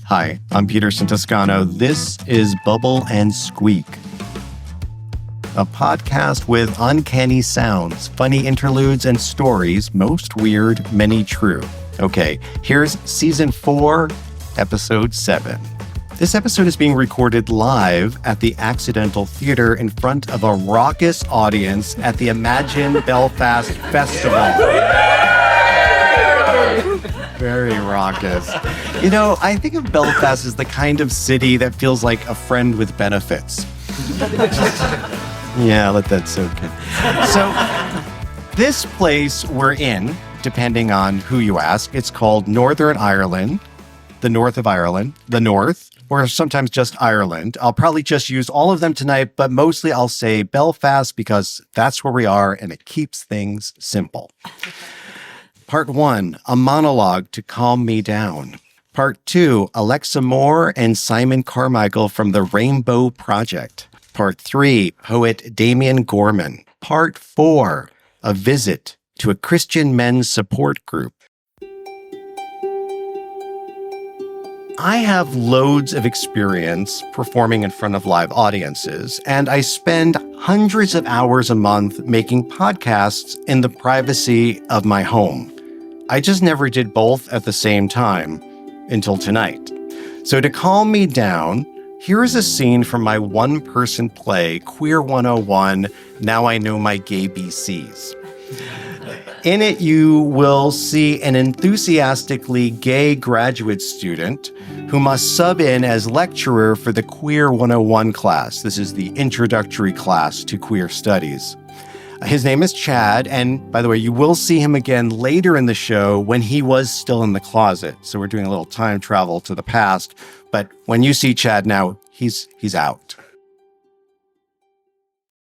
Hi, I'm Peterson Toscano. This is Bubble and Squeak, a podcast with uncanny sounds, funny interludes, and stories, most weird, many true. Okay, here's Season 4, Episode 7. This episode is being recorded live at the Accidental Theater in front of a raucous audience at the Imagine Belfast Festival. Very raucous. You know, I think of Belfast as the kind of city that feels like a friend with benefits. Yeah, let that soak in. So, this place we're in, depending on who you ask, it's called Northern Ireland, the north of Ireland, the north, or sometimes just Ireland. I'll probably just use all of them tonight, but mostly I'll say Belfast because that's where we are and it keeps things simple. Part 1, a monologue to calm me down. Part 2, Alexa Moore and Simon Carmichael from the Rainbow Project. Part 3, poet Damien Gorman. Part 4, a visit to a Christian men's support group. I have loads of experience performing in front of live audiences, and I spend hundreds of hours a month making podcasts in the privacy of my home. I just never did both at the same time until tonight. So to calm me down, here is a scene from my one-person play, Queer 101, Now I Know My Gay BCs. In it, you will see an enthusiastically gay graduate student who must sub in as lecturer for the Queer 101 class. This is the introductory class to queer studies. His name is Chad, and by the way, you will see him again later in the show when he was still in the closet. So we're doing a little time travel to the past, but when you see Chad now, he's out.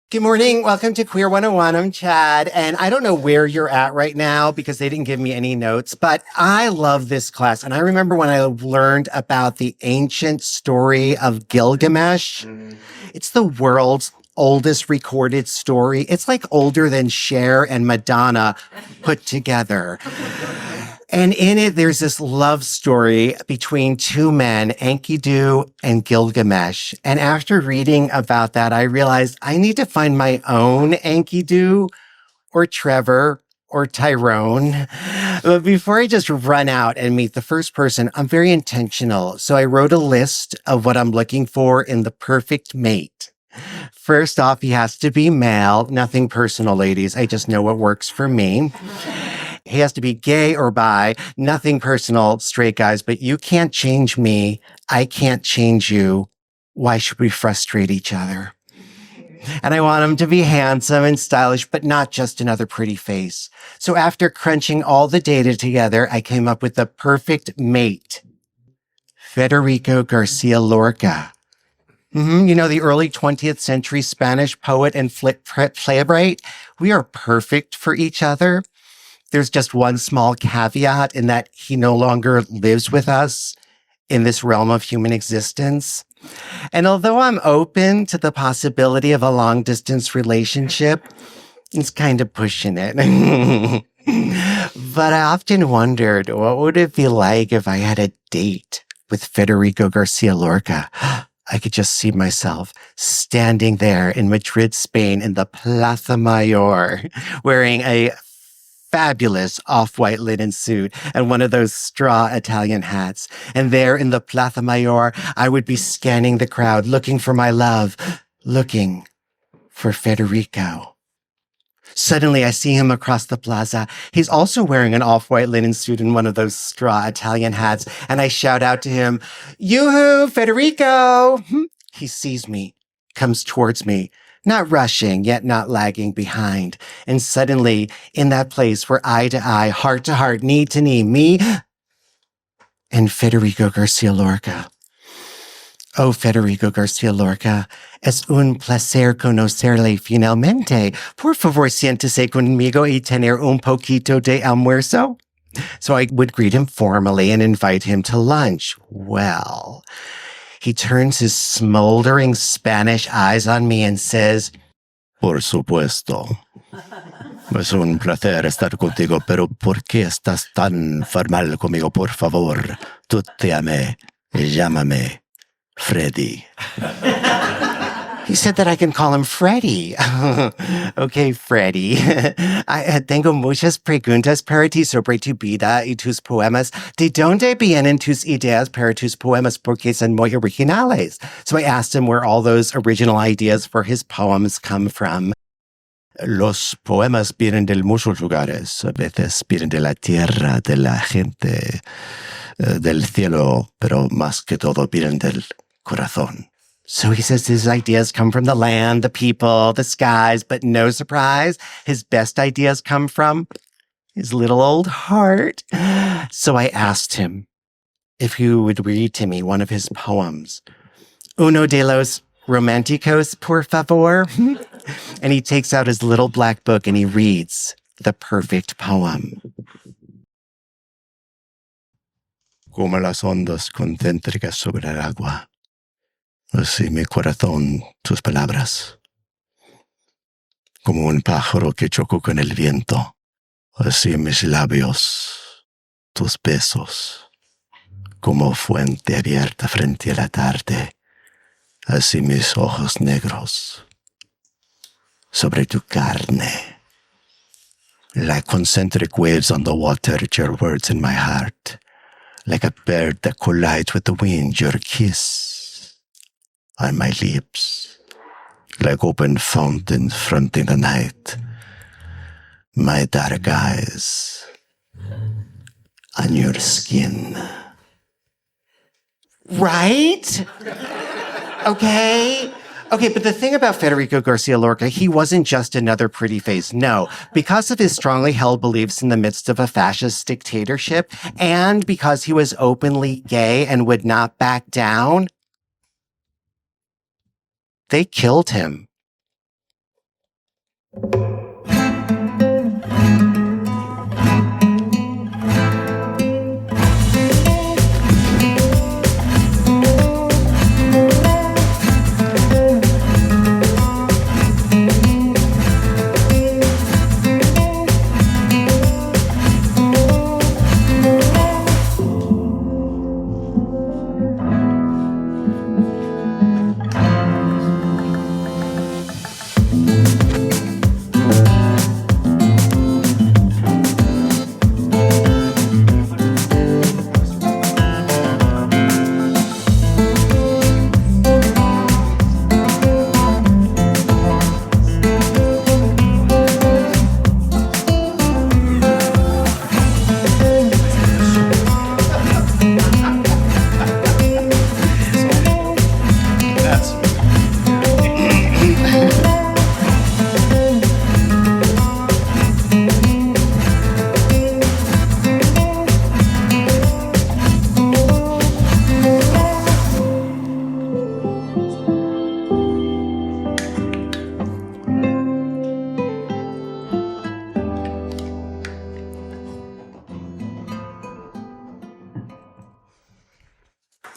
Good morning. Welcome to Queer 101. I'm Chad, and I don't know where you're at right now because they didn't give me any notes, but I love this class. And I remember when I learned about the ancient story of Gilgamesh. It's the world's oldest recorded story. It's like older than Cher and Madonna put together. And in it, there's this love story between two men, Enkidu and Gilgamesh. And after reading about that, I realized I need to find my own Enkidu or Trevor or Tyrone. But before I just run out and meet the first person, I'm very intentional. So I wrote a list of what I'm looking for in the perfect mate. First off, he has to be male. Nothing personal, ladies. I just know what works for me. He has to be gay or bi. Nothing personal, straight guys, but you can't change me. I can't change you. Why should we frustrate each other? And I want him to be handsome and stylish, but not just another pretty face. So after crunching all the data together, I came up with the perfect mate. Federico Garcia Lorca. You know, the early 20th century Spanish poet and playwright. We are perfect for each other. There's just one small caveat in that he no longer lives with us in this realm of human existence. And although I'm open to the possibility of a long-distance relationship, it's kind of pushing it. But I often wondered, what would it be like if I had a date with Federico Garcia Lorca? I could just see myself standing there in Madrid, Spain, in the Plaza Mayor, wearing a fabulous off-white linen suit and one of those straw Italian hats. And there in the Plaza Mayor, I would be scanning the crowd, looking for my love, looking for Federico. Suddenly, I see him across the plaza. He's also wearing an off-white linen suit and one of those straw Italian hats. And I shout out to him, "Yoo-hoo, Federico!" He sees me, comes towards me, not rushing, yet not lagging behind. And suddenly, in that place where eye to eye, heart to heart, knee to knee, me and Federico Garcia Lorca. Oh, Federico Garcia Lorca, es un placer conocerle finalmente. Por favor, siéntese conmigo y tener un poquito de almuerzo. So I would greet him formally and invite him to lunch. Well, he turns his smoldering Spanish eyes on me and says, "Por supuesto. Es un placer estar contigo, pero ¿por qué estás tan formal conmigo, por favor? Tú te amé. Llámame Freddy. He said that I can call him Freddy. Okay, Freddy. Tengo muchas preguntas para ti sobre tu vida y tus poemas. ¿De dónde vienen tus ideas para tus poemas? Porque son muy originales. So I asked him where all those original ideas for his poems come from. Los poemas vienen de muchos lugares. A veces vienen de la tierra, de la gente, del cielo, pero más que todo vienen del corazón. So he says his ideas come from the land, the people, the skies, but no surprise, his best ideas come from his little old heart. So I asked him if he would read to me one of his poems. Uno de los románticos, por favor. And he takes out his little black book and he reads the perfect poem. Como las ondas concéntricas sobre el agua. Así mi corazón, tus palabras. Como un pájaro que chocó con el viento. Así mis labios, tus besos. Como fuente abierta frente a la tarde. Así mis ojos negros. Sobre tu carne. Like concentric waves on the water, your words in my heart. Like a bird that collides with the wind, your kiss. On my lips, like open fountains fronting the night, my dark eyes on your skin. Right? Okay, but the thing about Federico Garcia Lorca, he wasn't just another pretty face. No, because of his strongly held beliefs in the midst of a fascist dictatorship, and because he was openly gay and would not back down, they killed him.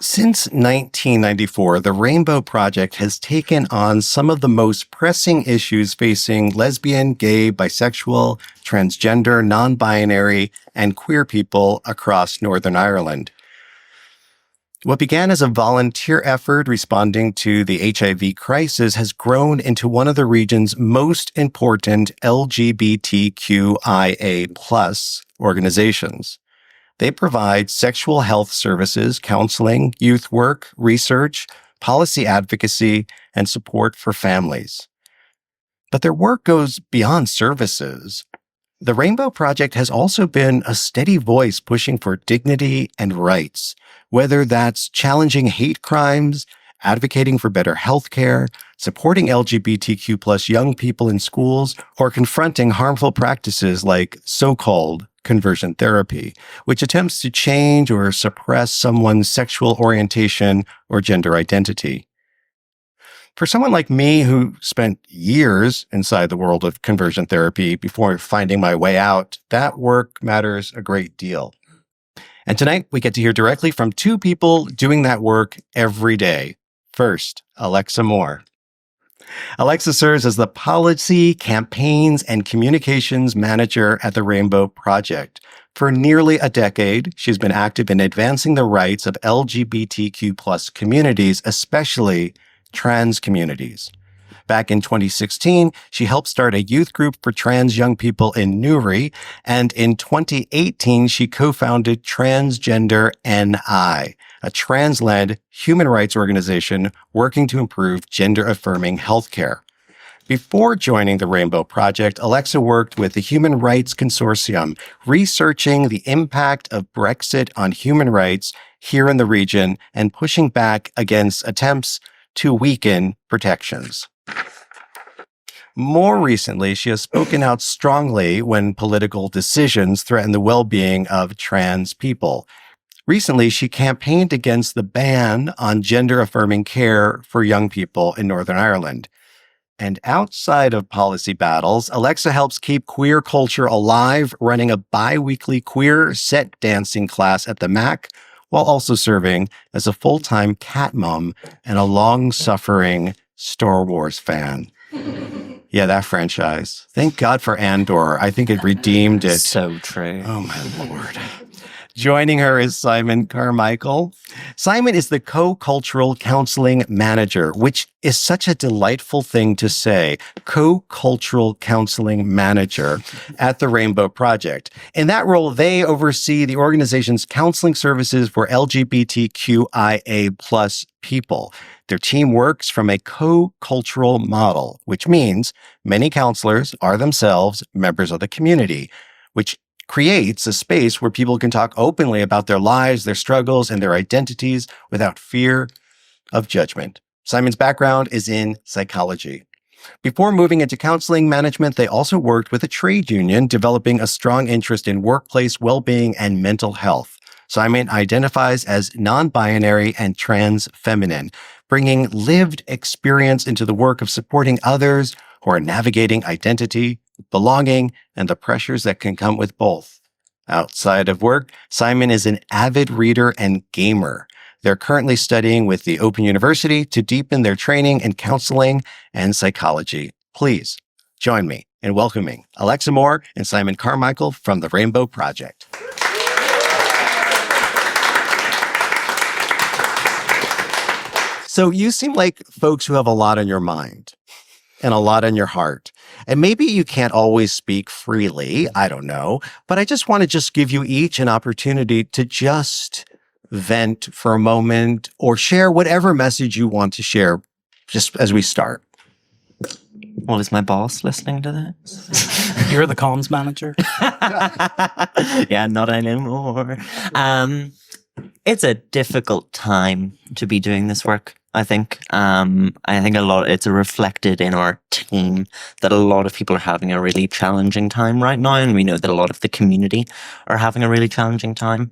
Since 1994, the Rainbow Project has taken on some of the most pressing issues facing lesbian, gay, bisexual, transgender, non-binary, and queer people across Northern Ireland. What began as a volunteer effort responding to the HIV crisis has grown into one of the region's most important LGBTQIA+ organizations. They provide sexual health services, counseling, youth work, research, policy advocacy, and support for families. But their work goes beyond services. The Rainbow Project has also been a steady voice pushing for dignity and rights, whether that's challenging hate crimes, advocating for better health care, supporting LGBTQ+ young people in schools, or confronting harmful practices like so-called conversion therapy, which attempts to change or suppress someone's sexual orientation or gender identity. For someone like me who spent years inside the world of conversion therapy before finding my way out, that work matters a great deal. And tonight we get to hear directly from two people doing that work every day. First, Alexa Moore. Alexa serves as the Policy, Campaigns, and Communications Manager at the Rainbow Project, For nearly a decade, she's been active in advancing the rights of LGBTQ plus communities, especially trans communities. Back in 2016, she helped start a youth group for trans young people in Newry, and in 2018, she co-founded Transgender NI, a trans-led human rights organization working to improve gender-affirming healthcare. Before joining the Rainbow Project, Alexa worked with the Human Rights Consortium, researching the impact of Brexit on human rights here in the region and pushing back against attempts to weaken protections. More recently, she has spoken out strongly when political decisions threaten the well-being of trans people. Recently, she campaigned against the ban on gender-affirming care for young people in Northern Ireland. And outside of policy battles, Alexa helps keep queer culture alive, running a bi-weekly queer set dancing class at the MAC, while also serving as a full-time cat mom and a long-suffering Star Wars fan. Yeah, that franchise. Thank God for Andor. I think it redeemed it. So true. Oh, my Lord. Joining her is Simon Carmichael. Simon is the co-cultural counseling manager, which is such a delightful thing to say, co-cultural counseling manager at the Rainbow Project. In that role, they oversee the organization's counseling services for LGBTQIA plus people. Their team works from a co-cultural model, which means many counselors are themselves members of the community, which creates a space where people can talk openly about their lives, their struggles, and their identities without fear of judgment. Simon's background is in psychology. Before moving into counseling management, they also worked with a trade union, developing a strong interest in workplace well-being and mental health. Simon identifies as non-binary and trans feminine, bringing lived experience into the work of supporting others who are navigating identity, belonging, and the pressures that can come with both. Outside of work, Simon is an avid reader and gamer. They're currently studying with the Open University to deepen their training in counseling and psychology. Please join me in welcoming Alexa Moore and Simon Carmichael from the Rainbow Project. So you seem like folks who have a lot on your mind and a lot on your heart. And maybe you can't always speak freely, I don't know, but I just want to just give you each an opportunity to just vent for a moment or share whatever message you want to share just as we start. Well, is my boss listening to this? You're the comms manager. Yeah, not anymore. It's a difficult time to be doing this work, I think. It's reflected in our team that a lot of people are having a really challenging time right now. And we know that a lot of the community are having a really challenging time.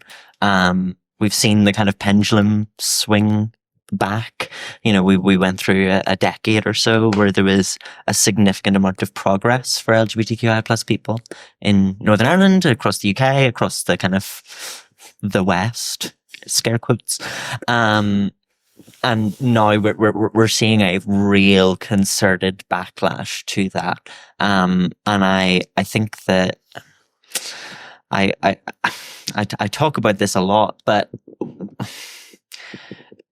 We've seen the kind of pendulum swing back. We went through a decade or so where there was a significant amount of progress for LGBTQI plus people in Northern Ireland, across the UK, across the kind of the West, scare quotes. And now we're seeing a real concerted backlash to that. And I think that I talk about this a lot, but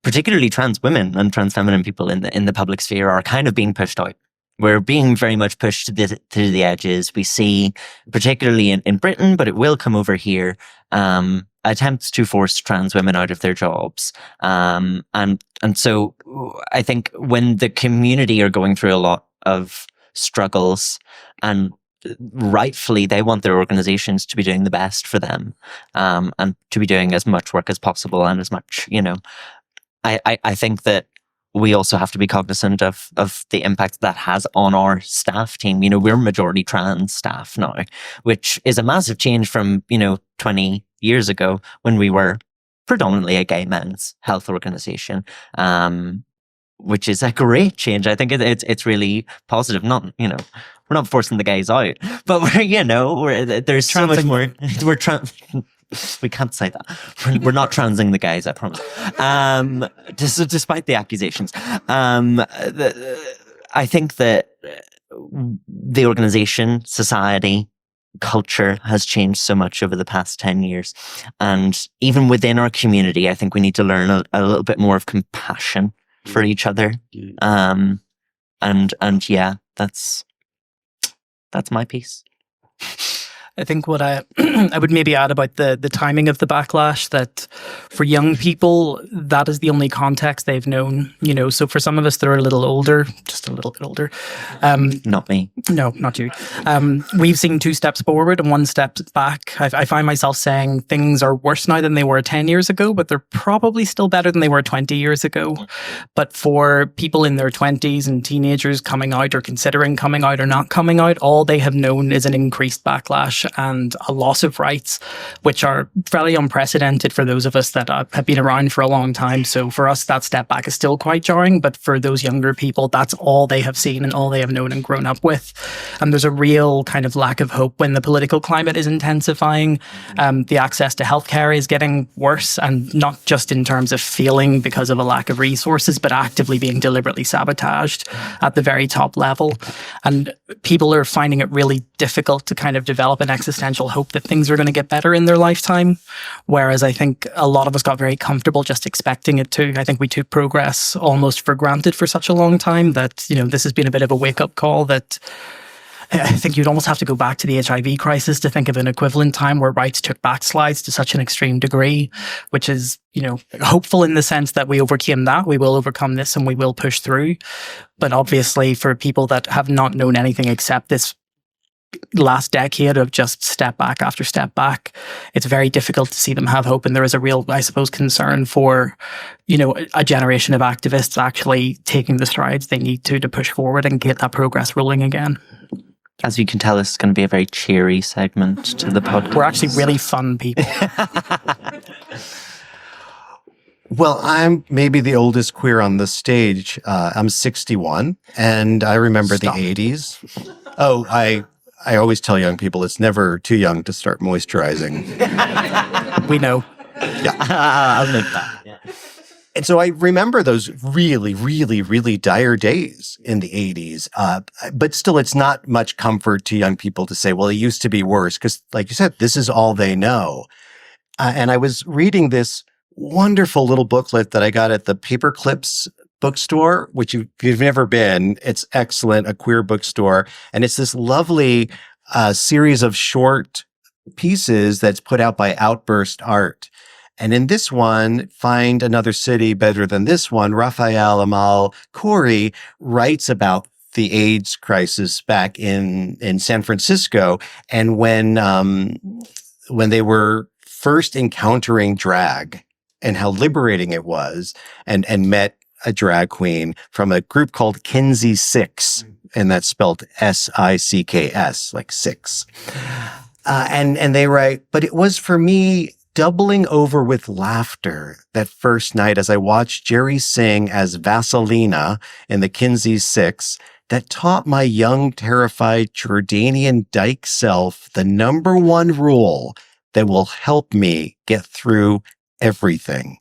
particularly trans women and trans feminine people in the public sphere are kind of being pushed out. We're being very much pushed to the edges. We see, particularly in Britain, but it will come over here, attempts to force trans women out of their jobs. And so I think when the community are going through a lot of struggles, and rightfully they want their organizations to be doing the best for them, and to be doing as much work as possible and as much, I think that we also have to be cognizant of the impact that has on our staff team. We're majority trans staff now, which is a massive change from, 20 years ago when we were predominantly a gay men's health organization, which is a great change. I think it's really positive. Not, we're not forcing the gays out, but there's so much more. We can't say that. We're not transing the gays, I promise. Despite the accusations. I think that the organization, society, culture has changed so much over the past 10 years. And even within our community, I think we need to learn a little bit more of compassion for each other. And yeah, that's my piece. I think what I would maybe add about the timing of the backlash, that for young people, that is the only context they've known, so for some of us that are a little older, just a little bit older. Not me. No, not you. We've seen 2 steps forward and 1 step back. I find myself saying things are worse now than they were 10 years ago, but they're probably still better than they were 20 years ago. But for people in their 20s and teenagers coming out or considering coming out or not coming out, all they have known is an increased backlash and a loss of rights, which are fairly unprecedented for those of us that have been around for a long time. So for us, that step back is still quite jarring, but for those younger people, that's all they have seen and all they have known and grown up with. And there's a real kind of lack of hope when the political climate is intensifying. The access to healthcare is getting worse, and not just in terms of feeling because of a lack of resources, but actively being deliberately sabotaged at the very top level. And people are finding it really difficult to kind of develop an existential hope that things are going to get better in their lifetime. Whereas I think a lot of us got very comfortable just expecting it to. I think we took progress almost for granted for such a long time that, this has been a bit of a wake-up call that I think you'd almost have to go back to the HIV crisis to think of an equivalent time where rights took backslides to such an extreme degree, which is, hopeful in the sense that we overcame that, we will overcome this and we will push through. But obviously for people that have not known anything except this last decade of just step back after step back, it's very difficult to see them have hope. And there is a real, I suppose, concern for, a generation of activists actually taking the strides they need to push forward and get that progress rolling again. As you can tell, this is going to be a very cheery segment to the podcast. We're actually really fun people. Well, I'm maybe the oldest queer on the stage. I'm 61, and I remember the 80s. Oh, I always tell young people it's never too young to start moisturizing. We know. Yeah. I'll admit that. Yeah. And so I remember those really, really, really dire days in the 80s. But still, it's not much comfort to young people to say, well, it used to be worse. Because like you said, this is all they know. And I was reading this wonderful little booklet that I got at the Paperclips bookstore, which if you've never been, it's excellent, a queer bookstore. And it's this lovely series of short pieces that's put out by Outburst Art. And in this one, Find Another City Better Than This One, Raphael Amal Khoury writes about the AIDS crisis back in San Francisco. And when they were first encountering drag and how liberating it was, and met a drag queen from a group called Kinsey Six, and that's spelled S-I-C-K-S, like six. And they write, but it was for me doubling over with laughter that first night as I watched Jerry sing as Vaselina in the Kinsey Six that taught my young, terrified Jordanian dyke self the number one rule that will help me get through everything.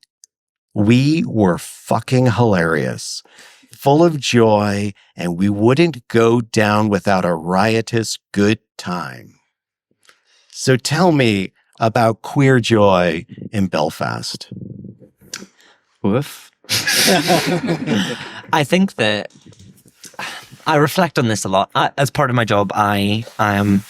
We were fucking hilarious, full of joy, and we wouldn't go down without a riotous good time. So tell me about queer joy in Belfast. Woof. I think that I reflect on this a lot. As part of my job, I am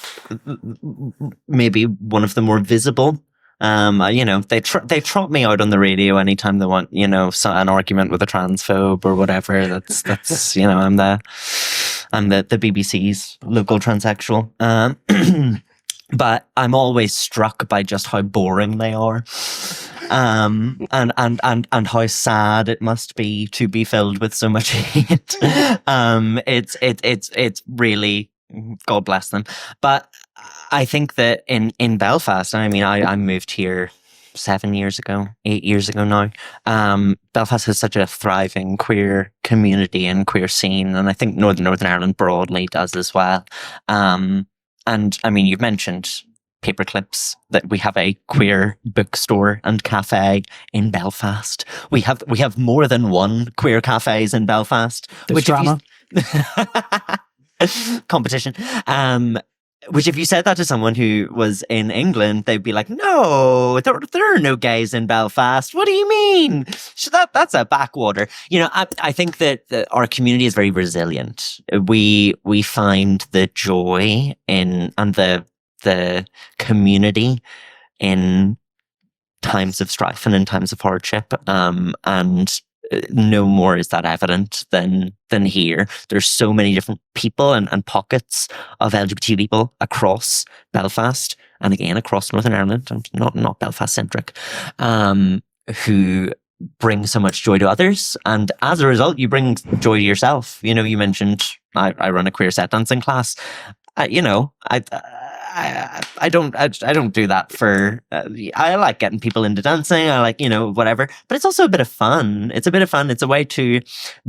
maybe one of the more visible. They trot me out on the radio anytime they want, an argument with a transphobe or whatever. That's I'm the BBC's local transsexual. But I'm always struck by just how boring they are. And how sad it must be to be filled with so much hate. It's really, God bless them. But I think that in Belfast, I moved here 8 years ago now. Belfast has such a thriving queer community and queer scene, and I think Northern Ireland broadly does as well. You've mentioned Paperclips, that we have a queer bookstore and cafe in Belfast. We have more than one queer cafes in Belfast. There's drama. Competition. Which, if you said that to someone who was in England, they'd be like, "No, there are no gays in Belfast. What do you mean? That's a backwater." I think that our community is very resilient. We find the joy in and the community in times of strife and in times of hardship. And no more is that evident than here. There's so many different people and pockets of LGBT people across Belfast and again across Northern Ireland, and not Belfast centric, who bring so much joy to others, and as a result, you bring joy to yourself. You mentioned I run a queer set dancing class. I don't do that for. I like getting people into dancing. I like whatever, but it's also a bit of fun. It's a bit of fun. It's a way to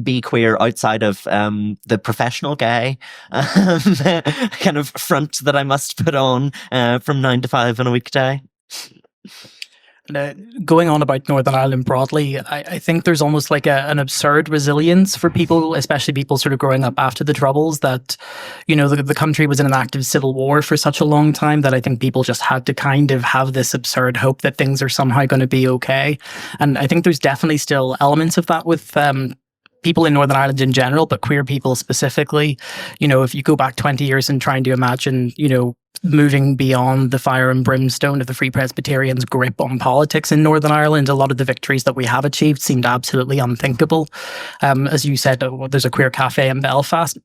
be queer outside of the professional gay kind of front that I must put on from 9 to 5 on a weekday. Going on about Northern Ireland broadly, I think there's almost like an absurd resilience for people, especially people sort of growing up after the Troubles, that, the country was in an active civil war for such a long time that I think people just had to kind of have this absurd hope that things are somehow going to be okay. And I think there's definitely still elements of that with people in Northern Ireland in general, but queer people specifically. If you go back 20 years and trying to imagine, moving beyond the fire and brimstone of the Free Presbyterians' grip on politics in Northern Ireland, a lot of the victories that we have achieved seemed absolutely unthinkable. As you said, there's a queer cafe in Belfast.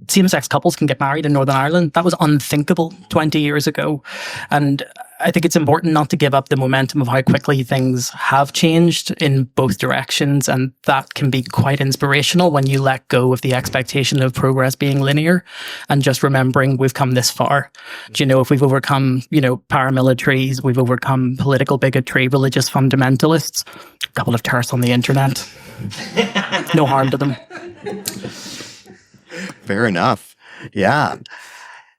Same-sex couples can get married in Northern Ireland. That was unthinkable 20 years ago. And I think it's important not to give up the momentum of how quickly things have changed in both directions. And that can be quite inspirational when you let go of the expectation of progress being linear and just remembering we've come this far. If we've overcome, paramilitaries, we've overcome political bigotry, religious fundamentalists, a couple of terrorists on the internet, no harm to them. Fair enough. Yeah.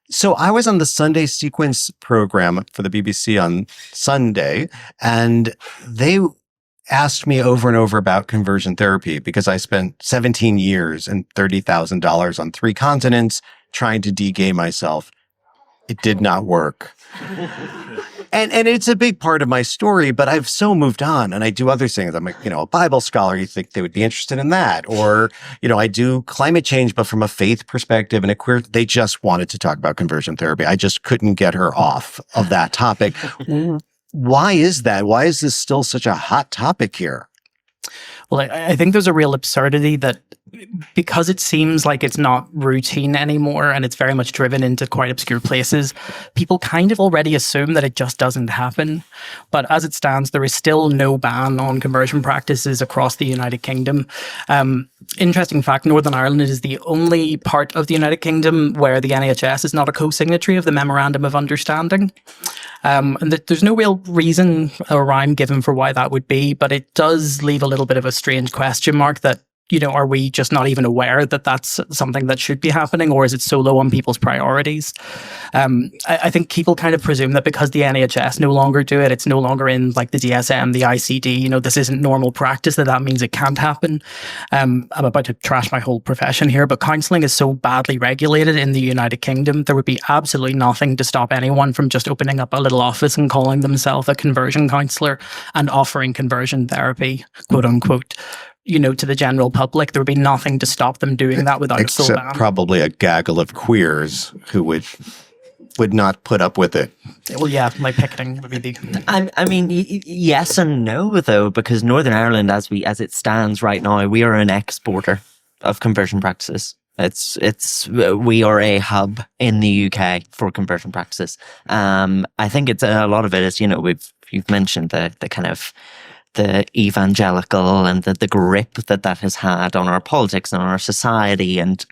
So I was on the Sunday Sequence program for the BBC on Sunday, and they asked me over and over about conversion therapy because I spent 17 years and $30,000 on 3 continents trying to de-gay myself. It did not work. And it's a big part of my story, but I've so moved on and I do other things. I'm a Bible scholar. You think they would be interested in that? Or, I do climate change, but from a faith perspective and a queer, they just wanted to talk about conversion therapy. I just couldn't get her off of that topic. Why is that? Why is this still such a hot topic here? Well, I think there's a real absurdity that because it seems like it's not routine anymore and it's very much driven into quite obscure places, people kind of already assume that it just doesn't happen. But as it stands, there is still no ban on conversion practices across the United Kingdom. Interesting fact, Northern Ireland is the only part of the United Kingdom where the NHS is not a co-signatory of the Memorandum of Understanding. And there's no real reason or rhyme given for why that would be, but it does leave a little bit of a strange question mark that, are we just not even aware that that's something that should be happening, or is it so low on people's priorities? I think people kind of presume that because the NHS no longer do it, it's no longer in like the DSM, the ICD, this isn't normal practice, that means it can't happen. I'm about to trash my whole profession here, but counselling is so badly regulated in the United Kingdom, there would be absolutely nothing to stop anyone from just opening up a little office and calling themselves a conversion counsellor and offering conversion therapy, quote unquote, to the general public. There would be nothing to stop them doing that without a full ban. Except probably a gaggle of queers who would not put up with it. Well, yeah, like picketing would be the... I mean, yes and no, though, because Northern Ireland, as it stands right now, we are an exporter of conversion practices. We are a hub in the UK for conversion practices. I think it's a lot of it is, you've mentioned the kind of the evangelical and the grip that has had on our politics and on our society, and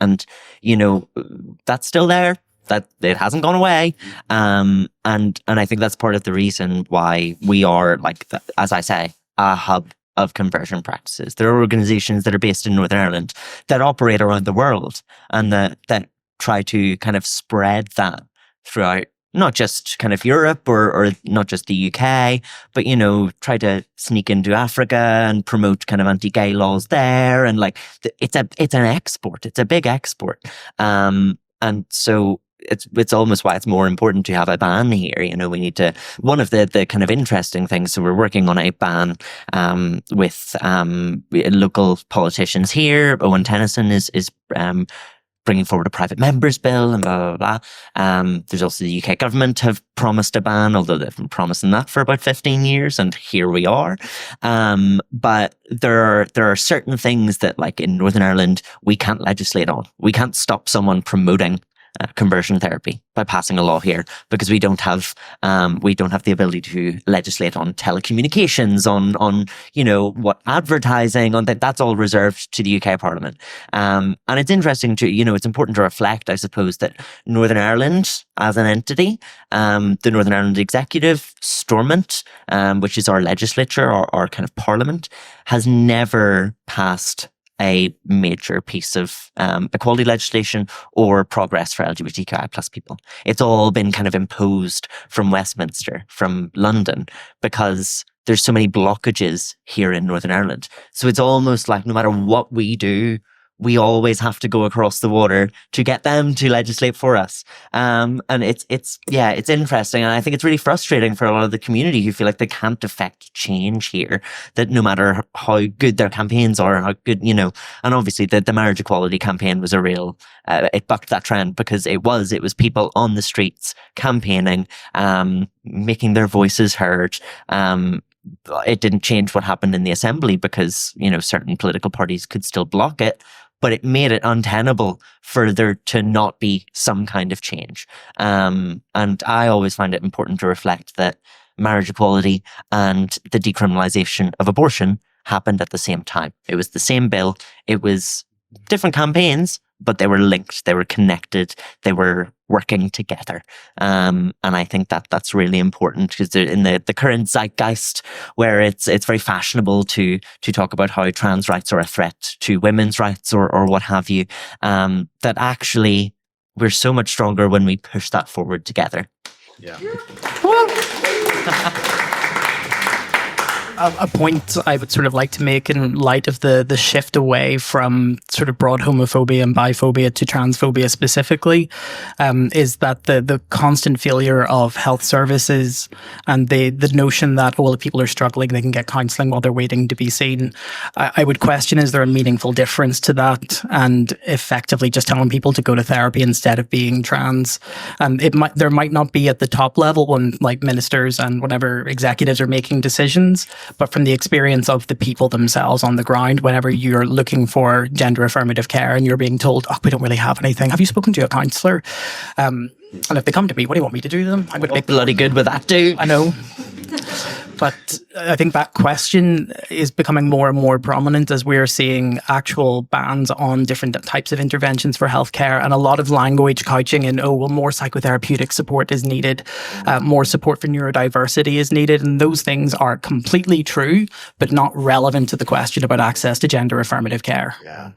that's still there. That it hasn't gone away, and I think that's part of the reason why we are, like, as I say, a hub of conversion practices. There are organizations that are based in Northern Ireland that operate around the world and that try to kind of spread that throughout not just kind of Europe or not just the UK, but, try to sneak into Africa and promote kind of anti-gay laws there. And like, it's an export. It's a big export. And so it's almost why it's more important to have a ban here. You know, we need to, one of the kind of interesting things, so we're working on a ban with local politicians here. Owen Tennyson is bringing forward a private members bill and blah, blah, blah. There's also the UK government have promised a ban, although they've been promising that for about 15 years, and here we are. But there are certain things that, like in Northern Ireland, we can't legislate on. We can't stop someone promoting conversion therapy by passing a law here, because we don't have the ability to legislate on telecommunications, on you know, what advertising, on that's all reserved to the UK Parliament. And it's interesting to, you know, it's important to reflect, I suppose, that Northern Ireland as an entity, the Northern Ireland Executive, Stormont, which is our legislature, our kind of parliament, has never passed a major piece of equality legislation or progress for LGBTQIA plus people. It's all been kind of imposed from Westminster, from London, because there's so many blockages here in Northern Ireland. So it's almost like no matter what we do, we always have to go across the water to get them to legislate for us. And it's interesting. And I think it's really frustrating for a lot of the community who feel like they can't affect change here, that no matter how good their campaigns are, how good, you know, and obviously the marriage equality campaign was a real, it bucked that trend, because it was people on the streets campaigning, making their voices heard. It didn't change what happened in the assembly, because, you know, certain political parties could still block it, but it made it untenable for there to not be some kind of change. And I always find it important to reflect that marriage equality and the decriminalization of abortion happened at the same time. It was the same bill. It was different campaigns, but they were linked, they were connected, they were working together. And I think that that's really important, because in the current zeitgeist, where it's very fashionable to talk about how trans rights are a threat to women's rights or what have you, that actually we're so much stronger when we push that forward together. Yeah. A point I would sort of like to make in light of the shift away from sort of broad homophobia and biphobia to transphobia specifically, is that the constant failure of health services and the notion that, oh, well, if people are struggling, they can get counselling while they're waiting to be seen. I would question, is there a meaningful difference to that, and effectively just telling people to go to therapy instead of being trans? There might not be at the top level when, like, ministers and whatever executives are making decisions, but from the experience of the people themselves on the ground, whenever you're looking for gender affirmative care and you're being told, oh, we don't really have anything, have you spoken to a counsellor? And if they come to me, what do you want me to do to them? I'm going to make bloody good with that too. I know. But I think that question is becoming more and more prominent as we're seeing actual bans on different types of interventions for healthcare, and a lot of language couching in, oh, well, more psychotherapeutic support is needed, more support for neurodiversity is needed. And those things are completely true, but not relevant to the question about access to gender affirmative care. Yeah.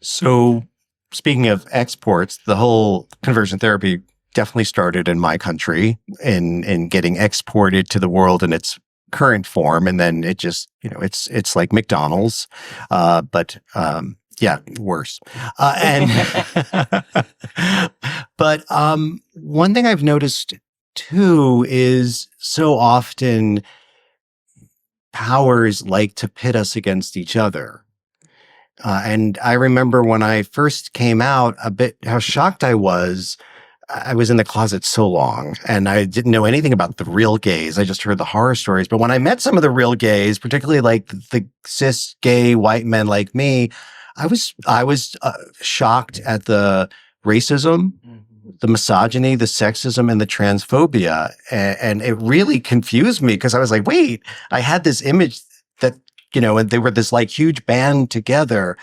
So speaking of exports, the whole conversion therapy definitely started in my country in getting exported to the world in its current form, and then it just, you know, it's like McDonald's, but worse. But one thing I've noticed too is so often powers like to pit us against each other. And I remember when I first came out, a bit how shocked I was. I was in the closet so long and I didn't know anything about the real gays. I just heard the horror stories. But when I met some of the real gays, particularly like the cis gay white men like me, I was shocked at the racism, the misogyny, the sexism, and the transphobia. And it really confused me, because I was like, wait, I had this image that, you know, and they were this like huge band together.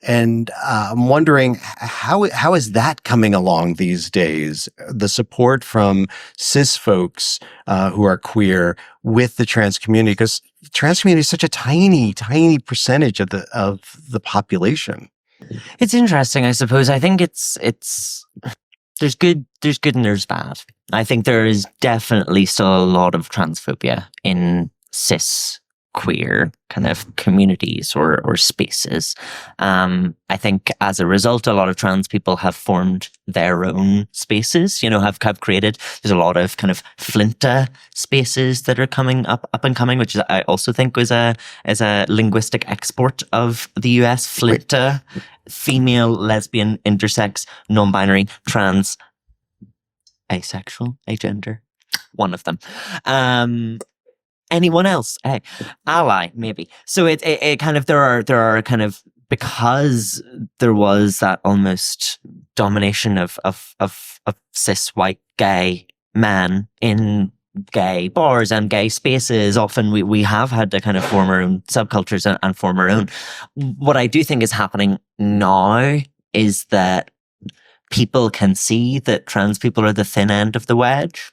And I'm wondering, how is that coming along these days? The support from cis folks who are queer with the trans community, because trans community is such a tiny, tiny percentage of the population. It's interesting, I suppose. I think it's there's good and there's bad. I think there is definitely still a lot of transphobia in cis queer kind of communities or spaces. I think as a result, a lot of trans people have formed their own spaces, have created, there's a lot of kind of Flinta spaces that are coming up and coming, which I also think is a linguistic export of the US. Flinta, female, lesbian, intersex, non-binary, trans, asexual, agender, one of them. Anyone else? Hey, ally, maybe. So it kind of, there are kind of, because there was that almost domination of cis white gay men in gay bars and gay spaces, often we have had to kind of form our own subcultures and form our own. What I do think is happening now is that people can see that trans people are the thin end of the wedge.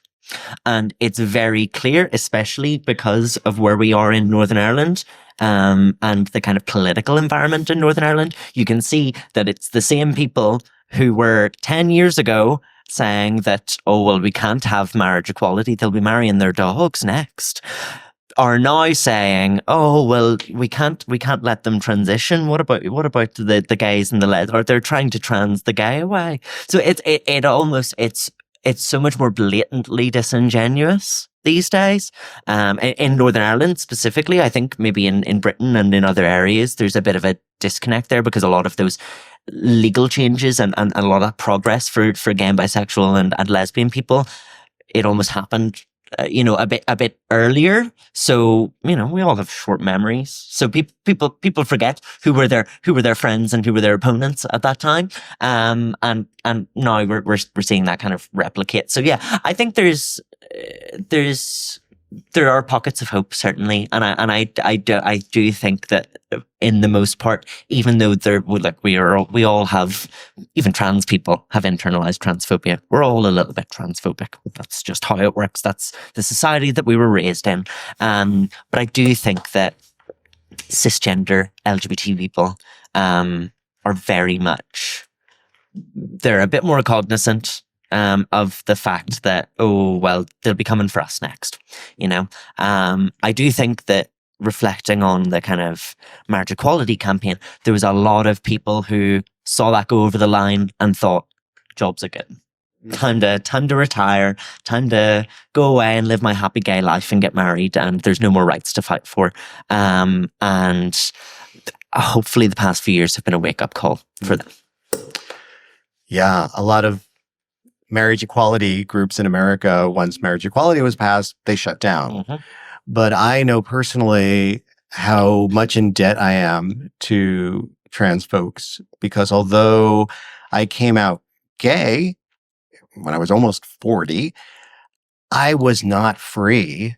And it's very clear, especially because of where we are in Northern Ireland, and the kind of political environment in Northern Ireland. You can see that it's the same people who were 10 years ago saying that, oh, well, we can't have marriage equality, they'll be marrying their dogs next, are now saying, oh, well, we can't let them transition. What about the gays and the les? Or they're trying to trans the gay away. So it's so much more blatantly disingenuous these days. In Northern Ireland specifically, I think maybe in Britain and in other areas, there's a bit of a disconnect there, because a lot of those legal changes and a lot of progress for gay and bisexual and lesbian people, it almost happened a bit earlier. So, we all have short memories. So people forget who were their friends and who were their opponents at that time. And now we're seeing that kind of replicate. So yeah, I think there are pockets of hope, certainly. And I do think that in the most part, even though we all have, even trans people have internalized transphobia. We're all a little bit transphobic. That's just how it works. That's the society that we were raised in. But I do think that cisgender LGBT people, are very much, they're a bit more cognizant of the fact that, oh, well, they'll be coming for us next. I do think that, reflecting on the kind of marriage equality campaign, there was a lot of people who saw that go over the line and thought, jobs are good. Time to retire, time to go away and live my happy gay life and get married, and there's no more rights to fight for. And hopefully the past few years have been a wake-up call for them. Yeah, a lot of marriage equality groups in America, once marriage equality was passed, they shut down. Mm-hmm. But I know personally how much in debt I am to trans folks, because although I came out gay when I was almost 40, I was not free,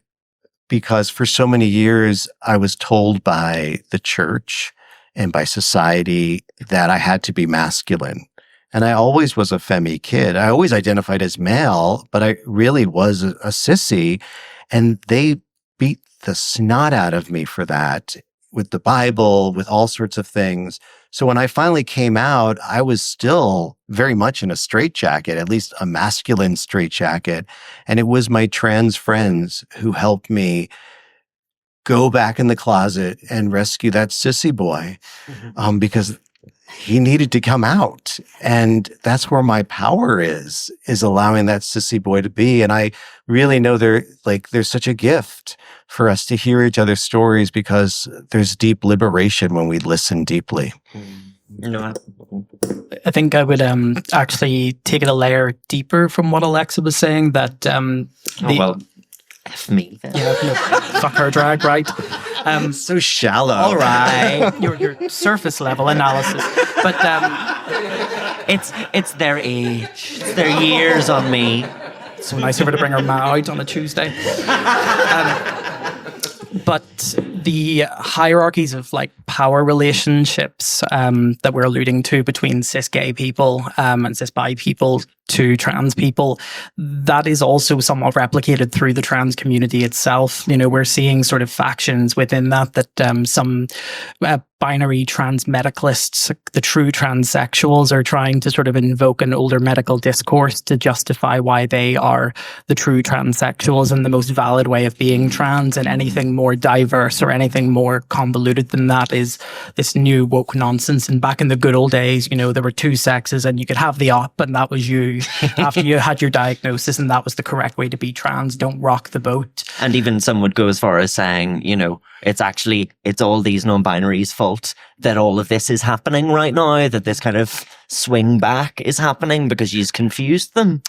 because for so many years I was told by the church and by society that I had to be masculine. And I always was a femme kid. I always identified as male, but I really was a sissy. And they beat the snot out of me for that, with the Bible, with all sorts of things. So when I finally came out, I was still very much in a straitjacket, at least a masculine straitjacket. And it was my trans friends who helped me go back in the closet and rescue that sissy boy, because he needed to come out. And that's where my power is allowing that sissy boy to be. And I really know there's such a gift for us to hear each other's stories, because there's deep liberation when we listen deeply. I think I would actually take it a layer deeper from what Alexa was saying, that F me then. Yeah, fuck her drag, right? So shallow. All right. your surface level analysis. But it's their age. It's their years on me. So nice of her to bring her ma out on a Tuesday. But the hierarchies of power relationships that we're alluding to between cis gay people and cis bi people to trans people, that is also somewhat replicated through the trans community itself. We're seeing sort of factions within that some binary trans medicalists, the true transsexuals, are trying to sort of invoke an older medical discourse to justify why they are the true transsexuals and the most valid way of being trans, and anything more diverse or anything more convoluted than that is this new woke nonsense. And back in the good old days, you know, there were two sexes and you could have the op, and that was you after you had your diagnosis, and that was the correct way to be trans. Don't rock the boat. And even some would go as far as saying, you know, it's all these non-binaries' fault that all of this is happening right now, that this kind of swing back is happening because you've confused them.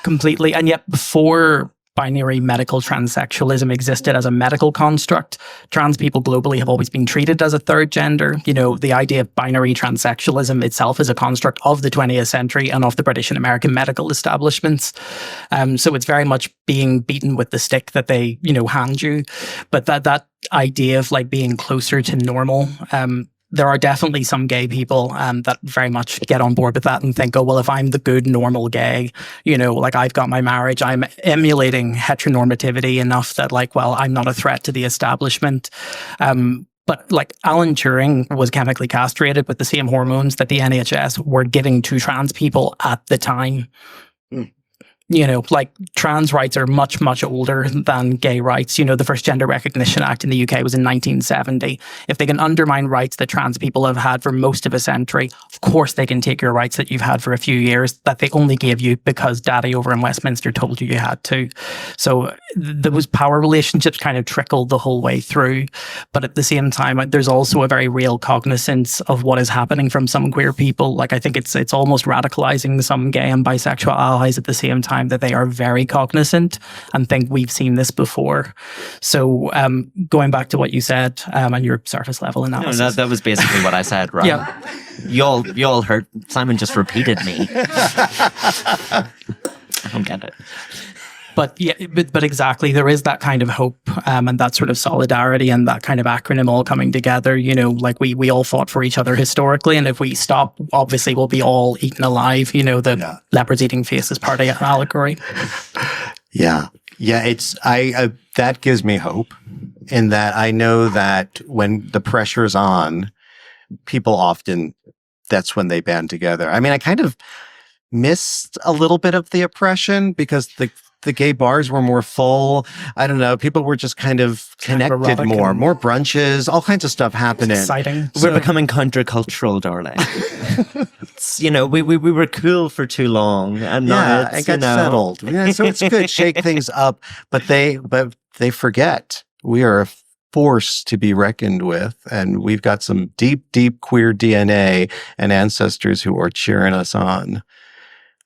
Completely. And yet before binary medical transsexualism existed as a medical construct, trans people globally have always been treated as a third gender. You know, the idea of binary transsexualism itself is a construct of the 20th century and of the British and American medical establishments. So it's very much being beaten with the stick that they, you know, hand you. But that idea of like being closer to normal, there are definitely some gay people that very much get on board with that and think, oh, well, if I'm the good, normal gay, you know, like I've got my marriage, I'm emulating heteronormativity enough that like, well, I'm not a threat to the establishment. But like Alan Turing was chemically castrated with the same hormones that the NHS were giving to trans people at the time. You know, like trans rights are much, much older than gay rights. You know, the first Gender Recognition Act in the UK was in 1970. If they can undermine rights that trans people have had for most of a century, of course they can take your rights that you've had for a few years that they only gave you because daddy over in Westminster told you had to. So those power relationships kind of trickle the whole way through. But at the same time, there's also a very real cognizance of what is happening from some queer people. Like I think it's almost radicalizing some gay and bisexual allies at the same time, that they are very cognizant and think we've seen this before. So going back to what you said and your surface level analysis. No, that was basically what I said, right? Yeah. You all heard, Simon just repeated me. I don't get it. But yeah, but exactly, there is that kind of hope and that sort of solidarity and that kind of acronym all coming together. You know, like we all fought for each other historically, and if we stop, obviously we'll be all eaten alive. You know, the leopards eating faces part of allegory. Yeah. It's that gives me hope in that I know that when the pressure's on, people often, that's when they band together. I mean, I kind of missed a little bit of the oppression because the gay bars were more full. I don't know. People were just kind of connected more brunches, all kinds of stuff happening. Exciting. We're becoming countercultural, darling. You know, we were cool for too long, and now it got settled. Yeah, so it's good. Shake things up, but they forget we are a force to be reckoned with, and we've got some deep, deep queer DNA and ancestors who are cheering us on.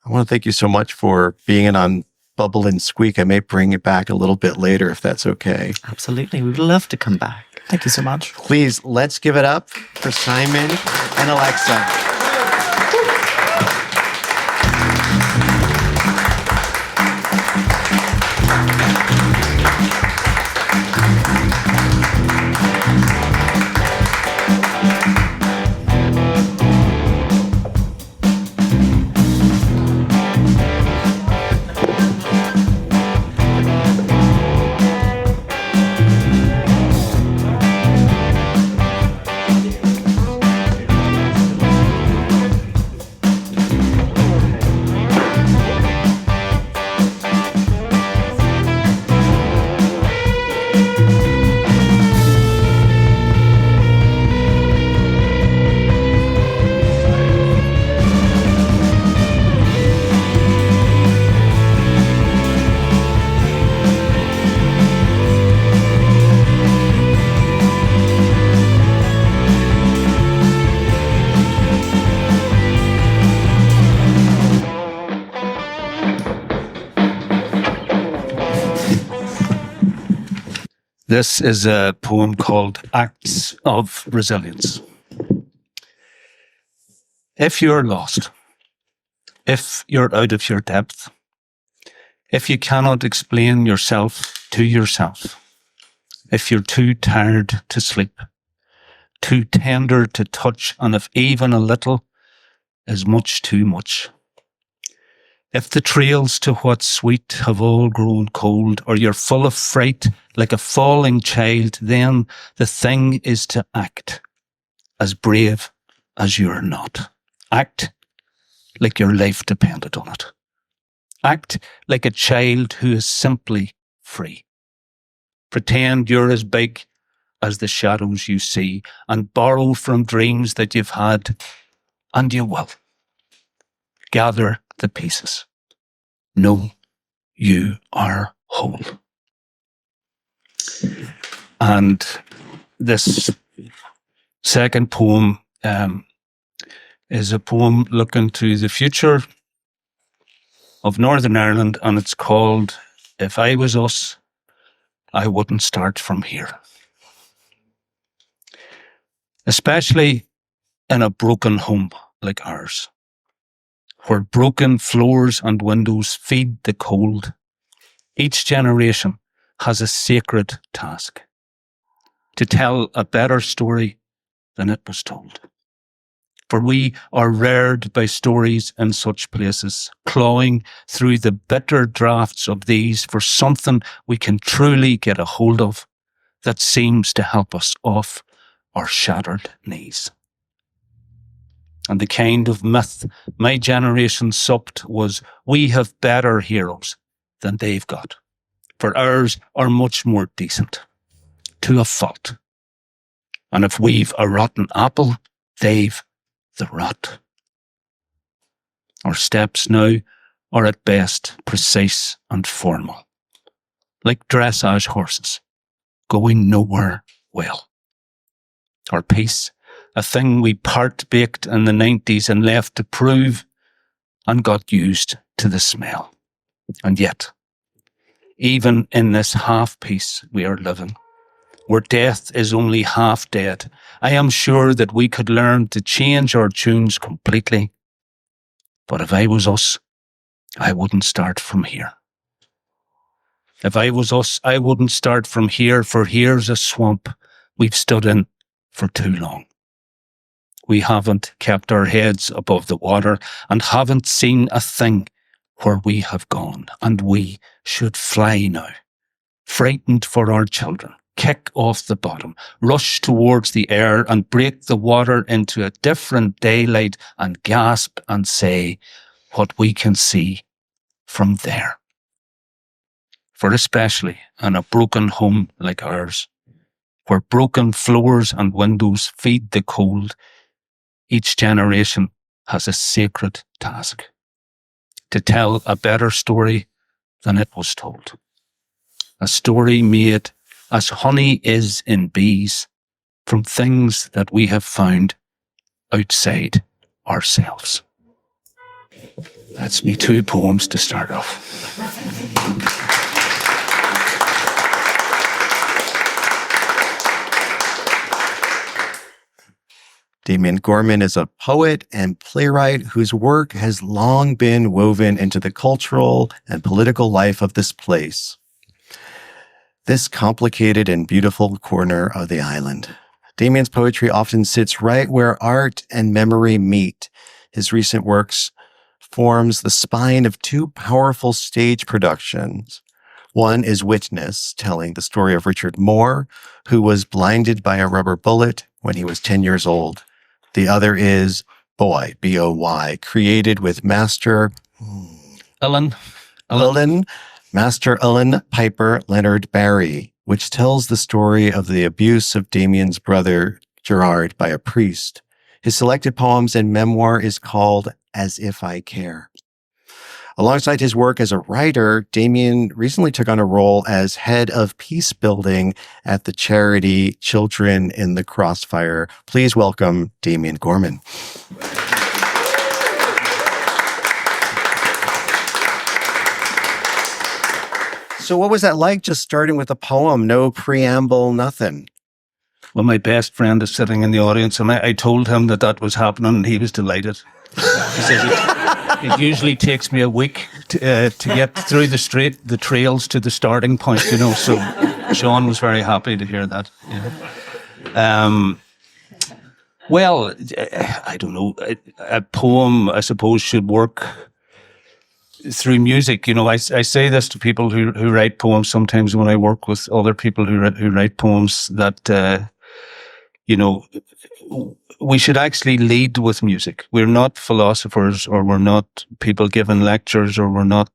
I want to thank you so much for being in on Bubble and Squeak. I may bring it back a little bit later if that's okay. Absolutely. We would love to come back. Thank you so much. Please, let's give it up for Simon and Alexa. This is a poem called Acts of Resilience. If you're lost, if you're out of your depth, if you cannot explain yourself to yourself, if you're too tired to sleep, too tender to touch, and if even a little is much too much, if the trails to what's sweet have all grown cold, or you're full of fright like a falling child, then the thing is to act as brave as you're not. Act like your life depended on it. Act like a child who is simply free. Pretend you're as big as the shadows you see, and borrow from dreams that you've had, and you will. Gather the pieces. Know you are whole. And this second poem is a poem looking to the future of Northern Ireland, and it's called If I Was Us, I Wouldn't Start From Here. Especially in a broken home like ours, where broken floors and windows feed the cold, each generation has a sacred task to tell a better story than it was told. For we are reared by stories in such places, clawing through the bitter draughts of these for something we can truly get a hold of that seems to help us off our shattered knees. And the kind of myth my generation supped was, we have better heroes than they've got, for ours are much more decent, to a fault. And if we've a rotten apple, they've the rot. Our steps now are at best precise and formal, like dressage horses, going nowhere well. Our peace, a thing we part-baked in the 90s and left to prove and got used to the smell. And yet, even in this half-peace we are living, where death is only half dead, I am sure that we could learn to change our tunes completely. But if I was us, I wouldn't start from here. If I was us, I wouldn't start from here, for here's a swamp we've stood in for too long. We haven't kept our heads above the water and haven't seen a thing where we have gone, and we should fly now, frightened for our children, kick off the bottom, rush towards the air and break the water into a different daylight and gasp and say what we can see from there. For especially in a broken home like ours, where broken floors and windows feed the cold, each generation has a sacred task to tell a better story than it was told. A story made as honey is in bees from things that we have found outside ourselves. That's me 2 poems to start off. Damien Gorman is a poet and playwright whose work has long been woven into the cultural and political life of this place, this complicated and beautiful corner of the island. Damien's poetry often sits right where art and memory meet. His recent works forms the spine of 2 powerful stage productions. One is Witness, telling the story of Richard Moore, who was blinded by a rubber bullet when he was 10 years old. The other is Boy, B-O-Y, created with Master Ellen Piper Leonard Barry, which tells the story of the abuse of Damien's brother Gerard by a priest. His selected poems and memoir is called As If I Care. Alongside his work as a writer, Damien recently took on a role as head of peace building at the charity Children in the Crossfire. Please welcome Damien Gorman. So what was that like, just starting with a poem? No preamble, nothing. Well, my best friend is sitting in the audience, and I told him that was happening, and he was delighted. He says it usually takes me a week to get through the trails to the starting point, so Sean was very happy to hear that. Well, I don't know. A poem, I suppose, should work through music. I say this to people who write poems sometimes when I work with other people who write poems, that we should actually lead with music. We're not philosophers, or we're not people giving lectures, or we're not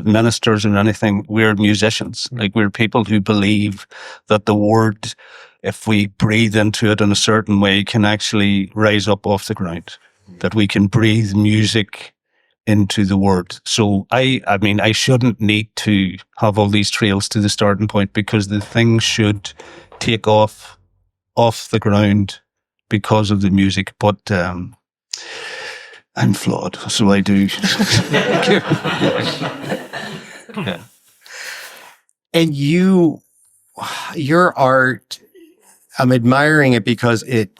ministers or anything. We're musicians. Like, we're people who believe that the word if we breathe into it in a certain way, can actually rise up off the ground. That we can breathe music into the word. So I mean, I shouldn't need to have all these trails to the starting point, because the thing should take off the ground because of the music. But I'm flawed, so I do. Yeah. And your art, I'm admiring it because it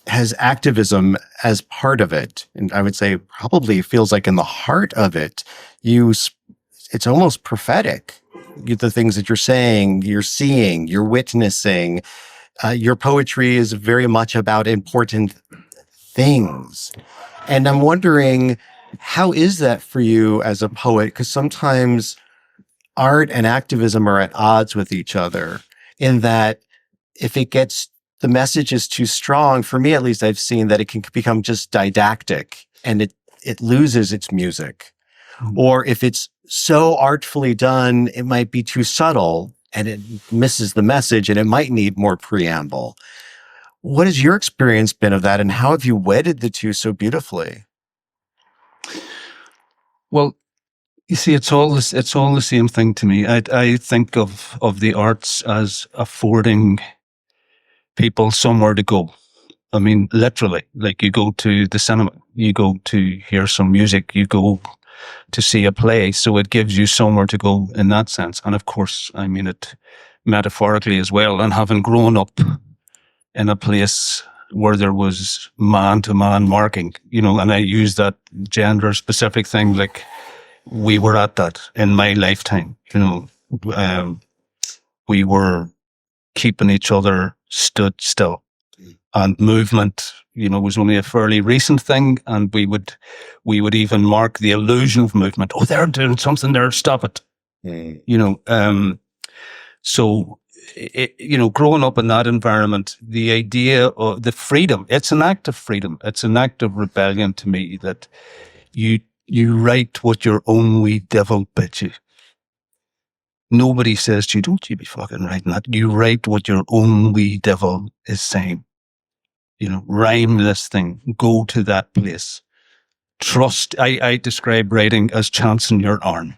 has activism as part of it. And I would say probably feels like in the heart of it, it's almost prophetic. The things that you're saying, you're seeing, you're witnessing. Your poetry is very much about important things. And I'm wondering, how is that for you as a poet? Because sometimes art and activism are at odds with each other, in that if the message is too strong, for me at least, I've seen that it can become just didactic and it loses its music. Mm-hmm. Or if it's so artfully done, it might be too subtle and it misses the message and it might need more preamble. What has your experience been of that, and how have you wedded the two so beautifully? Well, you see, it's all the same thing to me. I think of the arts as affording people somewhere to go. I mean, literally, like you go to the cinema, you go to hear some music, you go to see a play. So it gives you somewhere to go in that sense. And of course, I mean it metaphorically as well. And having grown up in a place where there was man-to-man marking, and I use that gender-specific thing, like we were at that in my lifetime, we were keeping each other stood still. And movement, was only a fairly recent thing, and we would even mark the illusion of movement. Oh, they're doing something there, stop it. So, growing up in that environment, the idea of the freedom, it's an act of freedom. It's an act of rebellion to me, that you write what your own wee devil bid you. Nobody says to you, don't you be fucking writing that. You write what your own wee devil is saying. Rhyme this thing, go to that place. Trust, I describe writing as chancing your arm.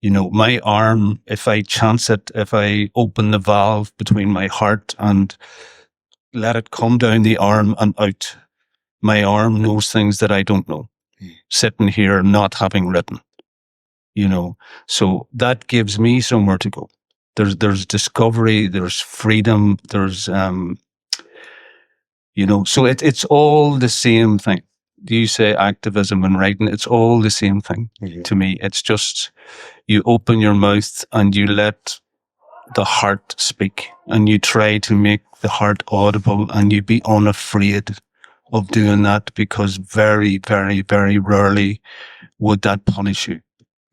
My arm, if I chance it, if I open the valve between my heart and let it come down the arm and out, my arm knows things that I don't know. Sitting here not having written, so that gives me somewhere to go. There's discovery, there's freedom, there's, so it's all the same thing. You say activism and writing, it's all the same thing to me. It's just, you open your mouth and you let the heart speak, and you try to make the heart audible, and you be unafraid of doing that, because very, very, very rarely would that punish you.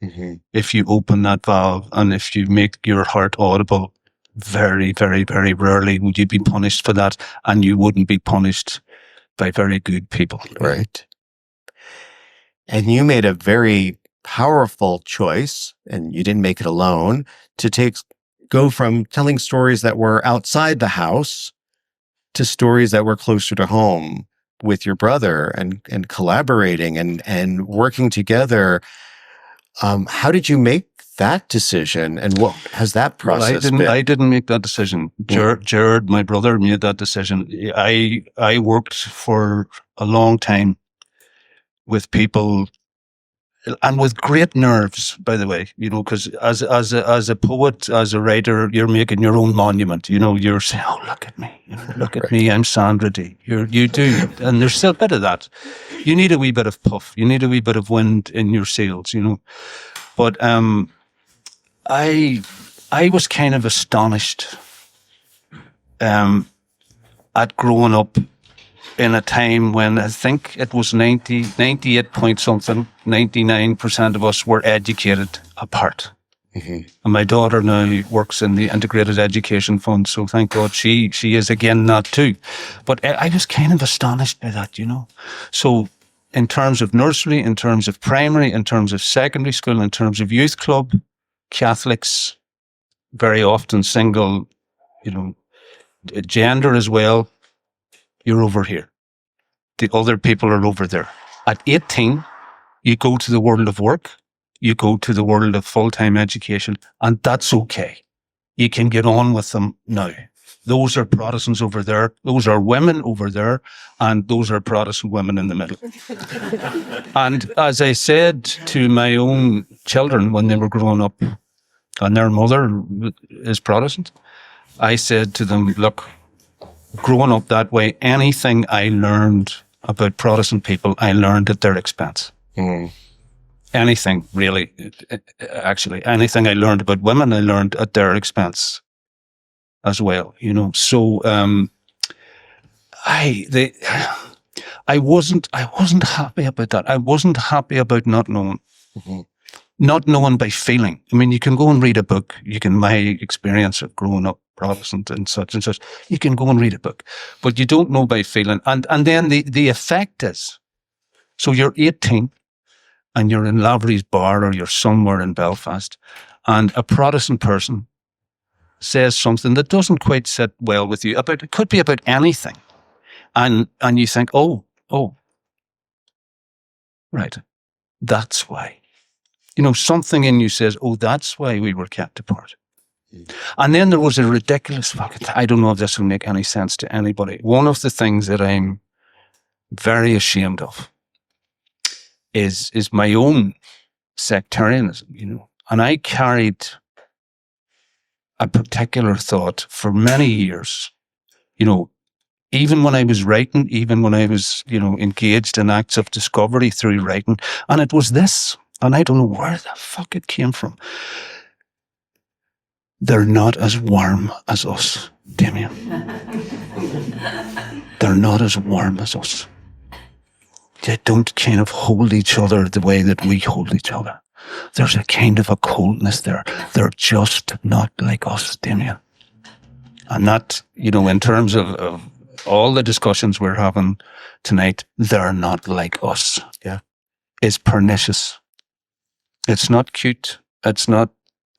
Mm-hmm. If you open that valve and if you make your heart audible, very, very, very rarely would you be punished for that, and you wouldn't be punished by very good people. Right. And you made a very powerful choice, and you didn't make it alone, to go from telling stories that were outside the house to stories that were closer to home with your brother, and collaborating and working together. How did you make that decision, and what has that process been? I didn't make that decision. Jared, my brother, made that decision. I worked for a long time with people, and with great nerves, by the way, because as a poet, as a writer, you're making your own monument. You're saying, "Oh, look at me, look at me, I'm Sandra Dee." You do, and there's still a bit of that. You need a wee bit of puff. You need a wee bit of wind in your sails, But I was kind of astonished at growing up in a time when I think it was 98 point something, 99% of us were educated apart. Mm-hmm. And my daughter now works in the Integrated Education Fund, so thank God she is again that too. But I was kind of astonished by that, So in terms of nursery, in terms of primary, in terms of secondary school, in terms of youth club, Catholics, very often single, gender as well, you're over here. The other people are over there. At 18, you go to the world of work, you go to the world of full-time education, and that's okay. You can get on with them now. Those are Protestants over there, those are women over there, and those are Protestant women in the middle. And as I said to my own children when they were growing up, and their mother is Protestant, I said to them, look, growing up that way, anything I learned about Protestant people, I learned at their expense. Anything, really, actually, anything I learned about women, I learned at their expense as well, you know. So, I wasn't happy about that. I wasn't happy about not knowing. Not knowing by feeling. I mean, you can go and read a book. My experience of growing up Protestant and such, you can go and read a book, but you don't know by feeling. And then the effect is, so you're 18 and you're in Lavery's bar or you're somewhere in Belfast and a Protestant person says something that doesn't quite sit well with you it could be about anything. And you think, oh, right. That's why. You know, something in you says, oh, that's why we were kept apart. And then there was a ridiculous I don't know if this will make any sense to anybody. One of the things that I'm very ashamed of is my own sectarianism, you know. And I carried a particular thought for many years, you know, even when I was writing, even when I was, you know, engaged in acts of discovery through writing. And it was this. And I don't know where the fuck it came from. They're not as warm as us, Damien. They're not as warm as us. They don't kind of hold each other the way that we hold each other. There's a kind of a coldness there. They're just not like us, Damien. And that, you know, in terms of all the discussions we're having tonight, they're not like us. Yeah. It's pernicious. It's not cute. It's not,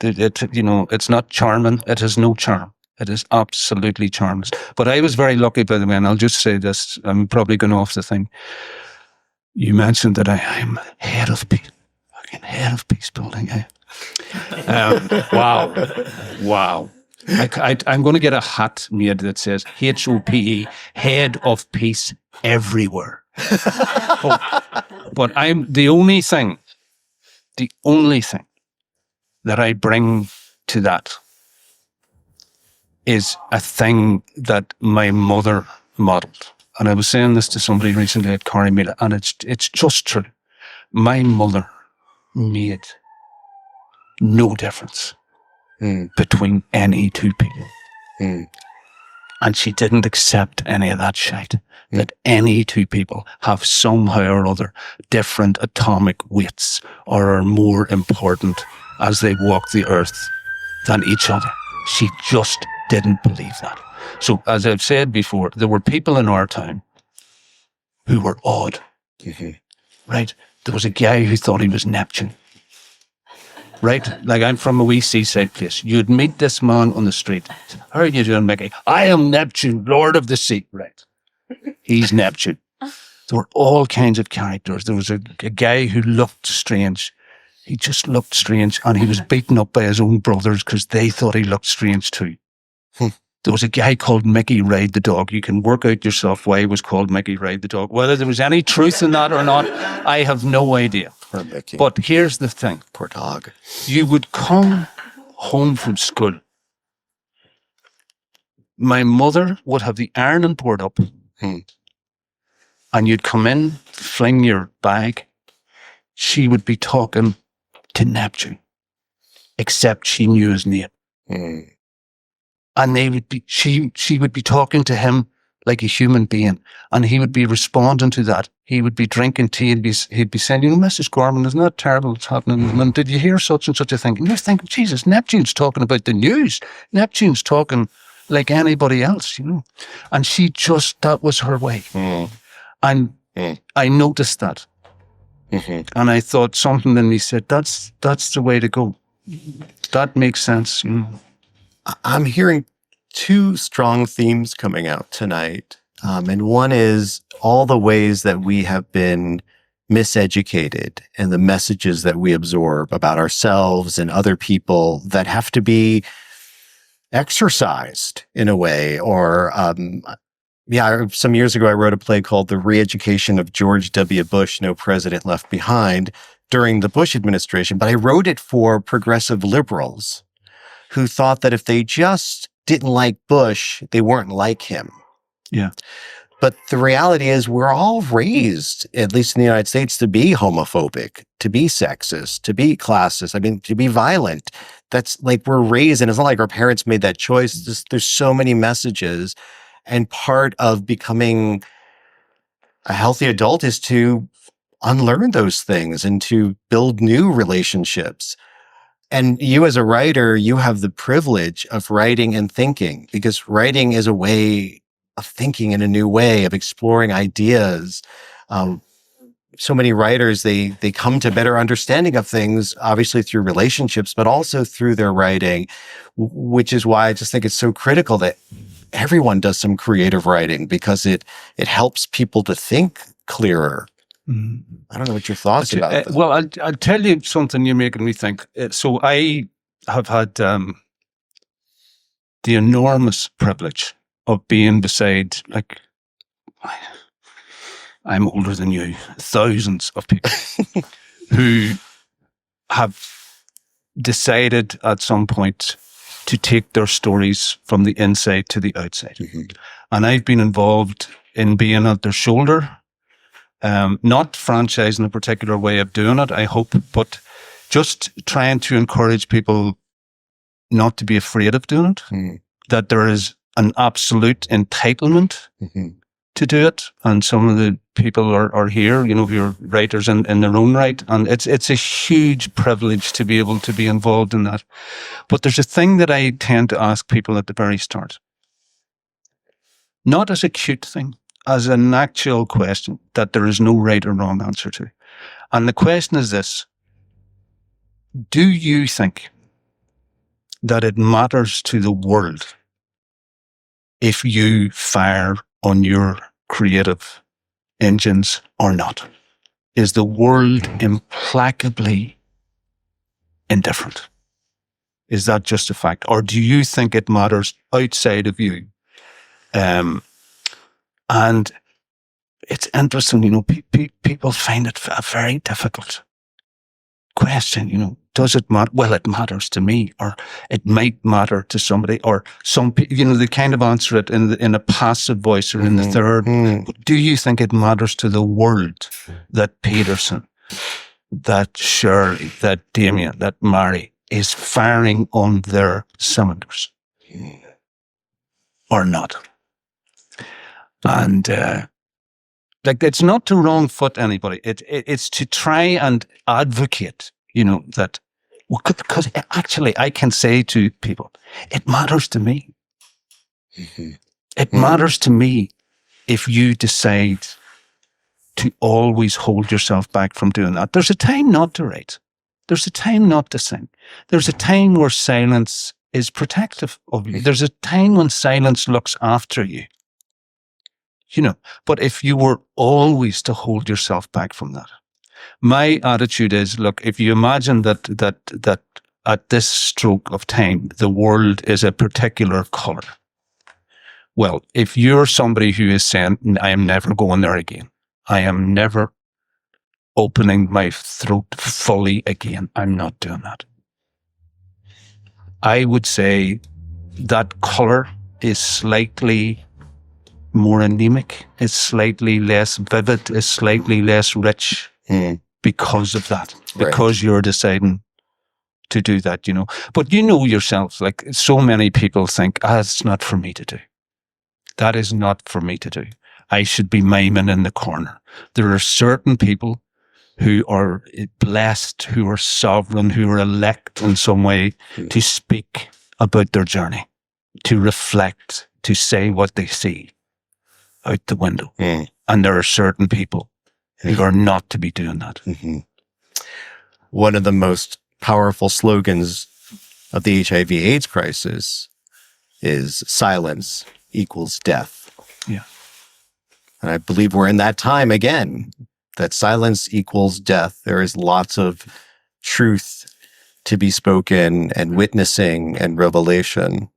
it's not charming. It has no charm. It is absolutely charmless. But I was very lucky, by the way, and I'll just say this, I'm probably going off the thing. You mentioned that I'm head of peace building. Wow. I'm going to get a hat made that says HOPE, head of peace everywhere. But I'm the only thing that I bring to that is a thing that my mother modeled. And I was saying this to somebody recently at Carmichael, and it's just true. My mother made no difference between any two people. And she didn't accept any of that shite. That any two people have somehow or other different atomic weights or are more important as they walk the earth than each other. She just didn't believe that. So, as I've said before, there were people in our town who were odd. Right? There was a guy who thought he was Neptune. Right? Like, I'm from a wee seaside place. You'd meet this man on the street. How are you doing, Mickey? I am Neptune, Lord of the Sea. Right. He's Neptune. There were all kinds of characters. There was a guy who looked strange. He just looked strange, and he was beaten up by his own brothers because they thought he looked strange too. There was a guy called Mickey Ride the Dog. You can work out yourself why he was called Mickey Ride the Dog. Whether there was any truth in that or not, I have no idea. Poor Mickey. But here's the thing. Poor dog. You would come home from school. My mother would have the ironing board up. And you'd come in, fling your bag. She would be talking to Neptune, except she knew his name. And she would be talking to him like a human being, and he would be responding to that. He would be drinking tea, and he'd be saying, you know, Mrs. Gorman, isn't that terrible what's happening? And did you hear such and such a thing? And you're thinking, Jesus, Neptune's talking about the news. Neptune's talking like anybody else, you know. And that was her way. And I noticed that. And I thought something in me said, that's the way to go. That makes sense, you know. I'm hearing two strong themes coming out tonight. And one is all the ways that we have been miseducated and the messages that we absorb about ourselves and other people that have to be exercised in a way. Or, some years ago, I wrote a play called The Re-Education of George W. Bush, No President Left Behind, during the Bush administration. But I wrote it for progressive liberals who thought that if they just didn't like Bush, they weren't like him. Yeah. But the reality is we're all raised, at least in the United States, to be homophobic, to be sexist, to be classist, to be violent. That's like we're raised, and it's not like our parents made that choice. There's so many messages. And part of becoming a healthy adult is to unlearn those things and to build new relationships. And you as a writer, you have the privilege of writing and thinking, because writing is a way of thinking in a new way, of exploring ideas. So many writers, they come to better understanding of things, obviously through relationships, but also through their writing, which is why I just think it's so critical that everyone does some creative writing, because it helps people to think clearer. Mm. I don't know what your thoughts about that. Well, I'll tell you something you're making me think. So I have had the enormous privilege of being beside, like, I'm older than you, thousands of people who have decided at some point to take their stories from the inside to the outside. Mm-hmm. And I've been involved in being at their shoulder, not franchising a particular way of doing it, I hope, but just trying to encourage people not to be afraid of doing it, that there is an absolute entitlement to do it. And some of the people are here, who are writers in their own right. And it's a huge privilege to be able to be involved in that. But there's a thing that I tend to ask people at the very start. Not as a cute thing, as an actual question that there is no right or wrong answer to. And the question is this: do you think that it matters to the world if you fire on your creative engines or not? Is the world implacably indifferent? Is that just a fact? Or do you think it matters outside of you? And it's interesting, people find it a very difficult question, does it matter? Well, it matters to me, or it might matter to somebody, or some people, they kind of answer it in a passive voice or in the third. But do you think it matters to the world that Peterson, that Shirley, that Damien, that Mary is firing on their cylinders? Or not? And, it's not to wrong foot anybody. It's to try and advocate, that, because actually I can say to people, it matters to me. It matters to me if you decide to always hold yourself back from doing that. There's a time not to write. There's a time not to sing. There's a time where silence is protective of you. There's a time when silence looks after you. But if you were always to hold yourself back from that, my attitude is, look, if you imagine that at this stroke of time, the world is a particular color. Well, if you're somebody who is saying, I am never going there again, I am never opening my throat fully again, I'm not doing that. I would say that color is slightly more anemic, is slightly less vivid, is slightly less rich because of that, because you're deciding to do that, But yourself, like so many people think, it's not for me to do. That is not for me to do. I should be miming in the corner. There are certain people who are blessed, who are sovereign, who are elect in some way to speak about their journey, to reflect, to say what they see out the window. And there are certain people who are not to be doing that. One of the most powerful slogans of the HIV/AIDS crisis is silence equals death. Yeah. And I believe we're in that time again, that silence equals death. There is lots of truth to be spoken and witnessing and revelation.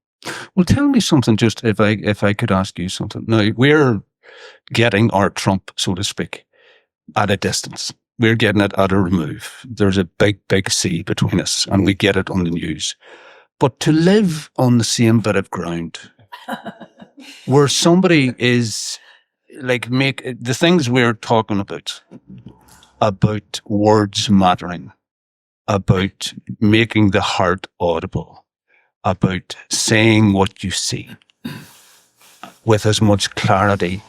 Well, tell me something, just if I could ask you something. Now, we're getting our Trump, so to speak, at a distance. We're getting it at a remove. There's a big, big sea between us, and we get it on the news. But to live on the same bit of ground where somebody is like the things we're talking about words mattering, about making the heart audible, about saying what you see with as much clarity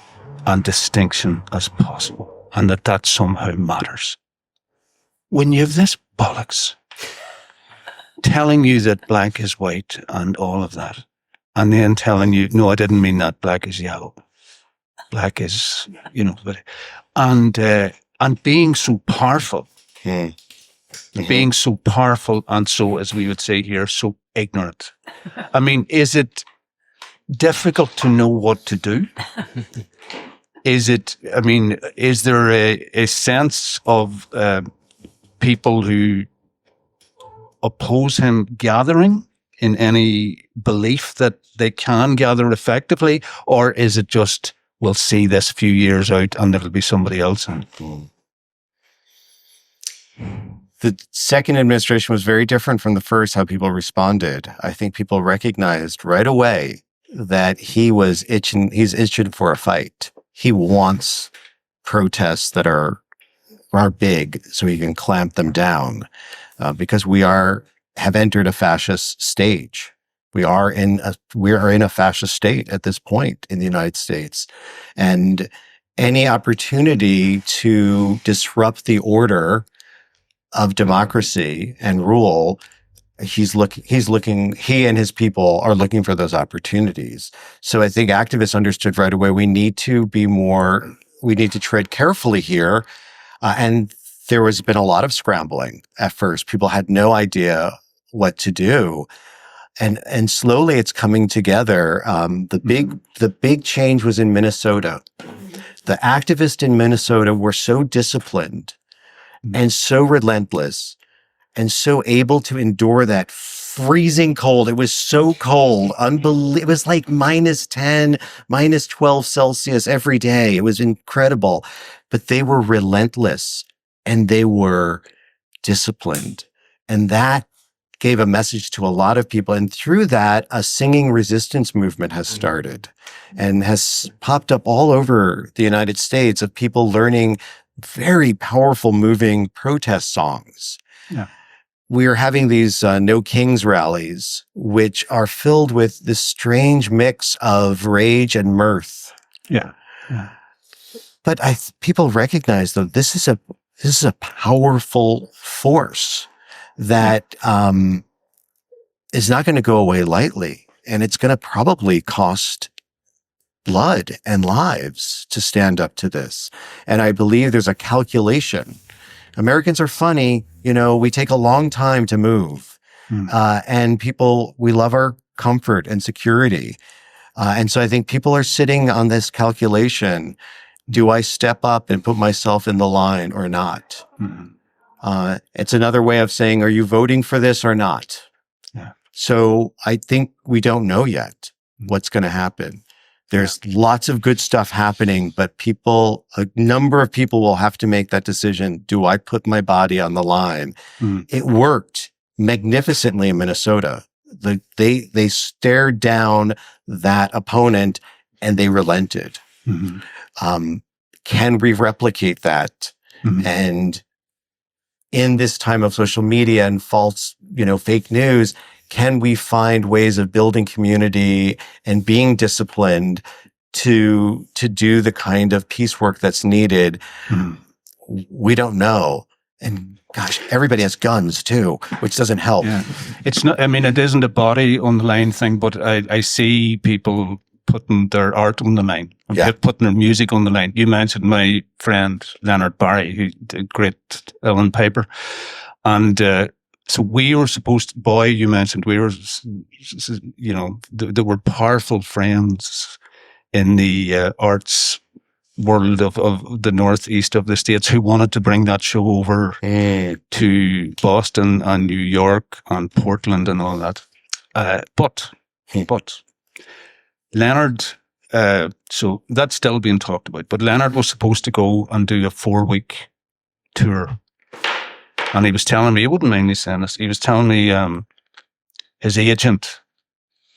and distinction as possible, and that somehow matters. When you have this bollocks telling you that black is white and all of that, and then telling you, no, I didn't mean that, black is yellow, black is, and being so powerful, being so powerful and so, as we would say here, so ignorant. I mean, is it difficult to know what to do? Is there a sense of people who oppose him gathering in any belief that they can gather effectively? Or is it just, we'll see this few years out and it'll be somebody else? The second administration was very different from the first, how people responded. I think people recognized right away that he's itching for a fight. He wants protests that are big so he can clamp them down, because we have entered a fascist stage. We are in a fascist state at this point in the United States, and any opportunity to disrupt the order of democracy and rule, he and his people are looking for those opportunities. So I think activists understood right away, we need to tread carefully here. And there has been a lot of scrambling at first. People had no idea what to do. And slowly it's coming together. The big change was in Minnesota. The activists in Minnesota were so disciplined and so relentless and so able to endure that freezing cold. It was so cold. It was like -10, -12 Celsius every day. It was incredible. But they were relentless and they were disciplined. And that gave a message to a lot of people. And through that, a singing resistance movement has started and has popped up all over the United States of people learning very powerful, moving protest songs. Yeah. We are having these No Kings rallies, which are filled with this strange mix of rage and mirth. Yeah. But people recognize, though, this is a powerful force that is not going to go away lightly, and it's going to probably cost blood and lives to stand up to this. And I believe there's a calculation. Americans are funny. We take a long time to move. And we love our comfort and security. And so I think people are sitting on this calculation. Do I step up and put myself in the line or not? It's another way of saying, are you voting for this or not? Yeah. So I think we don't know yet what's going to happen. There's lots of good stuff happening, but a number of people will have to make that decision. Do I put my body on the line? It worked magnificently in Minnesota. They stared down that opponent and they relented. Can we replicate that? And in this time of social media and false, fake news, can we find ways of building community and being disciplined to do the kind of peace work that's needed? We don't know. And gosh, everybody has guns too, which doesn't help. Yeah. It's not, it isn't a body on the line thing, but I see people putting their art on the line, putting their music on the line. You mentioned my friend Leonard Barry, who did great Ellen Piper. And So we were supposed to, boy, you mentioned, we were, there were powerful friends in the arts world of the northeast of the States who wanted to bring that show over to Boston and New York and Portland and all that. But Leonard, so that's still being talked about, but Leonard was supposed to go and do a 4-week tour. And he was telling me, he wouldn't mind me saying this, he was telling me his agent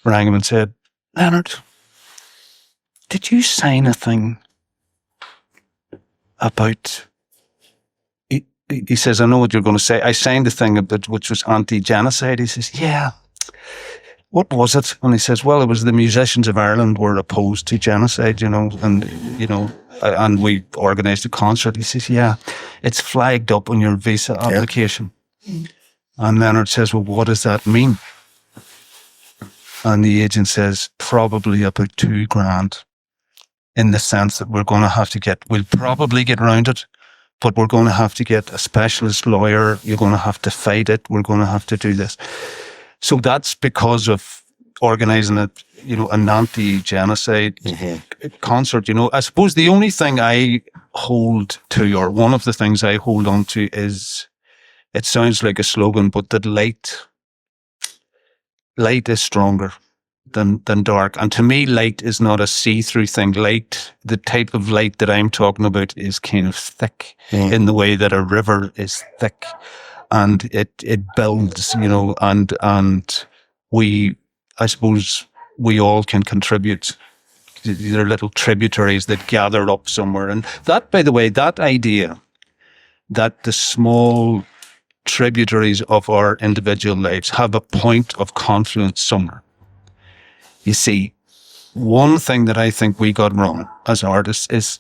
rang him and said, Leonard, did you sign a thing about, he says, I know what you're going to say. I signed a thing about, which was anti-genocide. He says, yeah. What was it? And he says, well, it was the musicians of Ireland were opposed to genocide, and we organised a concert. He says, yeah, it's flagged up on your visa application. Yeah. And Leonard says, well, what does that mean? And the agent says, probably about $2,000, in the sense that we'll probably get around it, but we're going to have to get a specialist lawyer. You're going to have to fight it. We're going to have to do this. So that's because of organising an anti-genocide concert. I suppose the only thing I hold to, or one of the things I hold on to, is, it sounds like a slogan, but that light is stronger than dark. And to me, light is not a see-through thing. Light, the type of light that I'm talking about, is kind of thick in the way that a river is thick. And it builds, and I suppose we all can contribute. There are little tributaries that gather up somewhere. And that, by the way, that idea that the small tributaries of our individual lives have a point of confluence somewhere. You see, one thing that I think we got wrong as artists is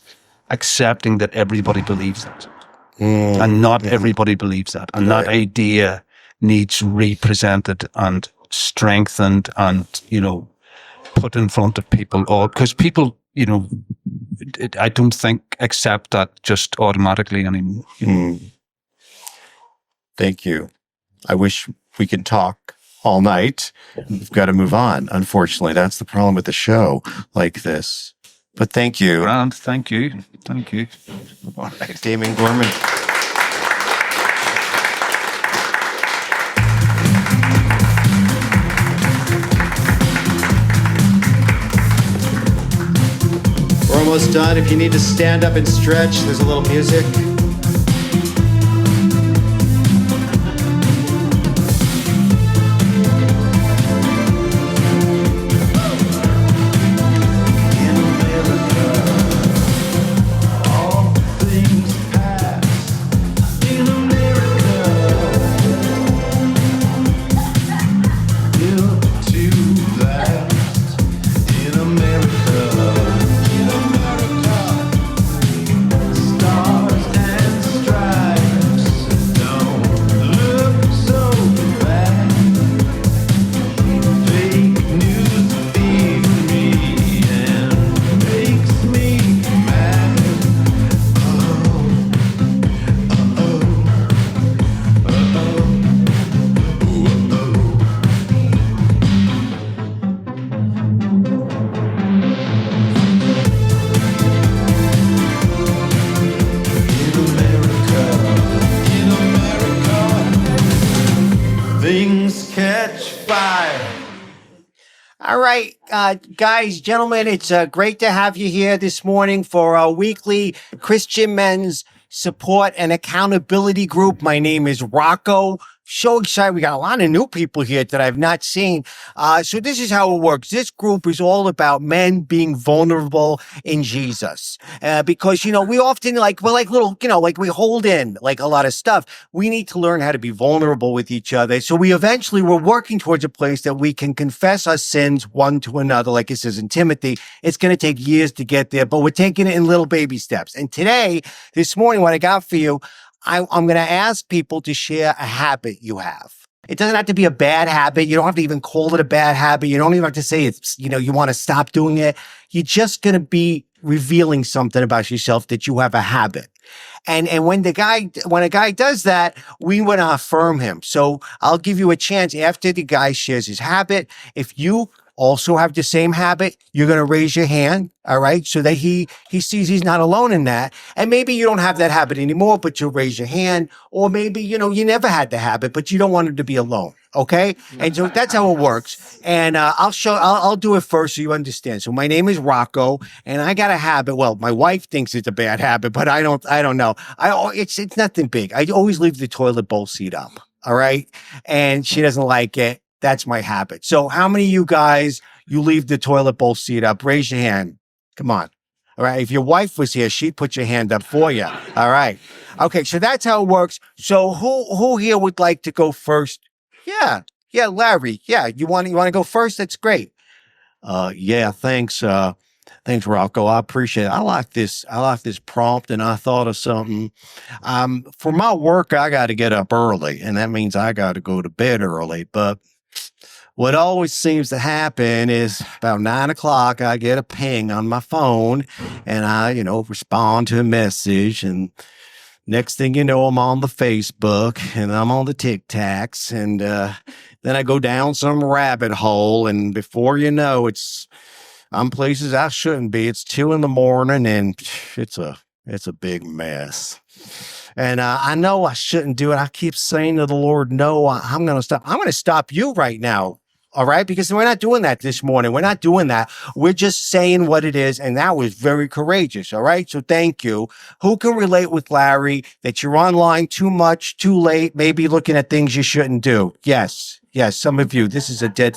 accepting that everybody believes that. And not everybody believes that. And that idea needs represented and strengthened and, put in front of people. Because people, I don't think accept that just automatically anymore. Thank you. I wish we could talk all night. We've got to move on. Unfortunately, that's the problem with the show like this. But thank you. Grant, thank you. Thank you. All right, Damien Gorman. We're almost done. If you need to stand up and stretch, there's a little music. All right, guys, gentlemen, it's great to have you here this morning for our weekly Christian Men's Support and Accountability Group. My name is Rocco. So excited. We got a lot of new people here that I've not seen. So this is how it works. This group is all about men being vulnerable in Jesus. Because, we often we're like little, we hold in like a lot of stuff. We need to learn how to be vulnerable with each other. So we're working towards a place that we can confess our sins one to another. Like it says in Timothy, it's going to take years to get there, but we're taking it in little baby steps. And this morning, what I got for you, I'm going to ask people to share a habit you have. It doesn't have to be a bad habit. You don't have to even call it a bad habit. You don't even have to say it's, you want to stop doing it. You're just going to be revealing something about yourself that you have a habit. And when a guy does that, we want to affirm him. So I'll give you a chance after the guy shares his habit. If you also have the same habit, you're going to raise your hand, all right? So that he sees he's not alone in that. And maybe you don't have that habit anymore, but you'll raise your hand. Or maybe, you never had the habit, but you don't want him to be alone, okay? And so that's how it works. And I'll do it first so you understand. So my name is Rocco, and I got a habit. Well, my wife thinks it's a bad habit, but I don't know. It's nothing big. I always leave the toilet bowl seat up, all right? And she doesn't like it. That's my habit. So how many of you guys, you leave the toilet bowl seat up? Raise your hand. Come on. All right. If your wife was here, she'd put your hand up for you. All right. Okay. So that's how it works. So who here would like to go first? Yeah. Yeah. Larry. Yeah. You want to go first? That's great. Yeah. Thanks. Thanks, Rocco. I appreciate it. I like this prompt, and I thought of something. For my work, I got to get up early, and that means I got to go to bed early. But what always seems to happen is about 9 o'clock, I get a ping on my phone, and I, respond to a message, and next thing you know, I'm on the Facebook, and I'm on the TikToks, and then I go down some rabbit hole, and before you know, I'm places I shouldn't be. It's 2 a.m, and it's a big mess. And I know I shouldn't do it. I keep saying to the Lord, no, I'm going to stop. I'm going to stop you right now. All right. Because we're not doing that this morning. We're not doing that. We're just saying what it is. And that was very courageous. All right. So thank you. Who can relate with Larry that you're online too much, too late, maybe looking at things you shouldn't do? Yes. Yes. Some of you, this is a dead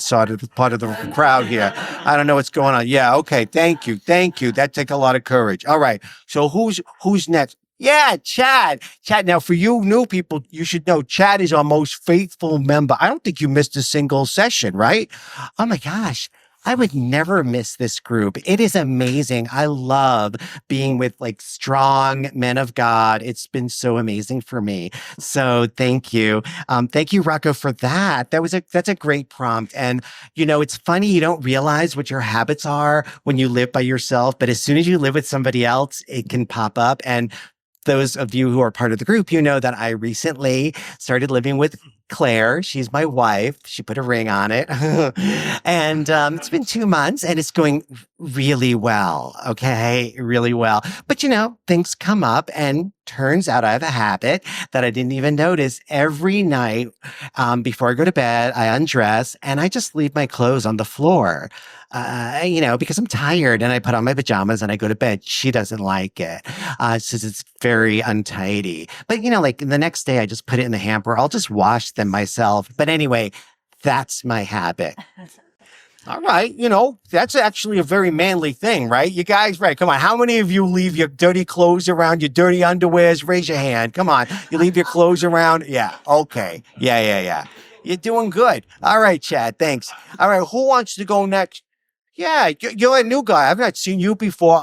part of the crowd here. I don't know what's going on. Yeah. Okay. Thank you. Thank you. That takes a lot of courage. All right. So who's next? Yeah, Chad. Now, for you new people, you should know Chad is our most faithful member. I don't think you missed a single session, right? Oh my gosh. I would never miss this group. It is amazing. I love being with strong men of God. It's been so amazing for me. So thank you. Thank you, Rocco, for that. That's a great prompt. And it's funny, you don't realize what your habits are when you live by yourself, but as soon as you live with somebody else, it can pop up. And those of you who are part of the group, you know that I recently started living with Claire. She's my wife. She put a ring on it. And it's been 2 months and it's going really well. Okay. Really well. But things come up, and turns out I have a habit that I didn't even notice. Every night before I go to bed, I undress and I just leave my clothes on the floor. Because I'm tired, and I put on my pajamas and I go to bed. She doesn't like it. Says it's very untidy. But, the next day I just put it in the hamper. I'll just wash them myself. But anyway, that's my habit. All right. That's actually a very manly thing, right? You guys, right. Come on. How many of you leave your dirty clothes around, your dirty underwears? Raise your hand. Come on. You leave your clothes around? Yeah. Okay. Yeah. You're doing good. All right, Chad. Thanks. All right. Who wants to go next? Yeah, you're a new guy. I've not seen you before.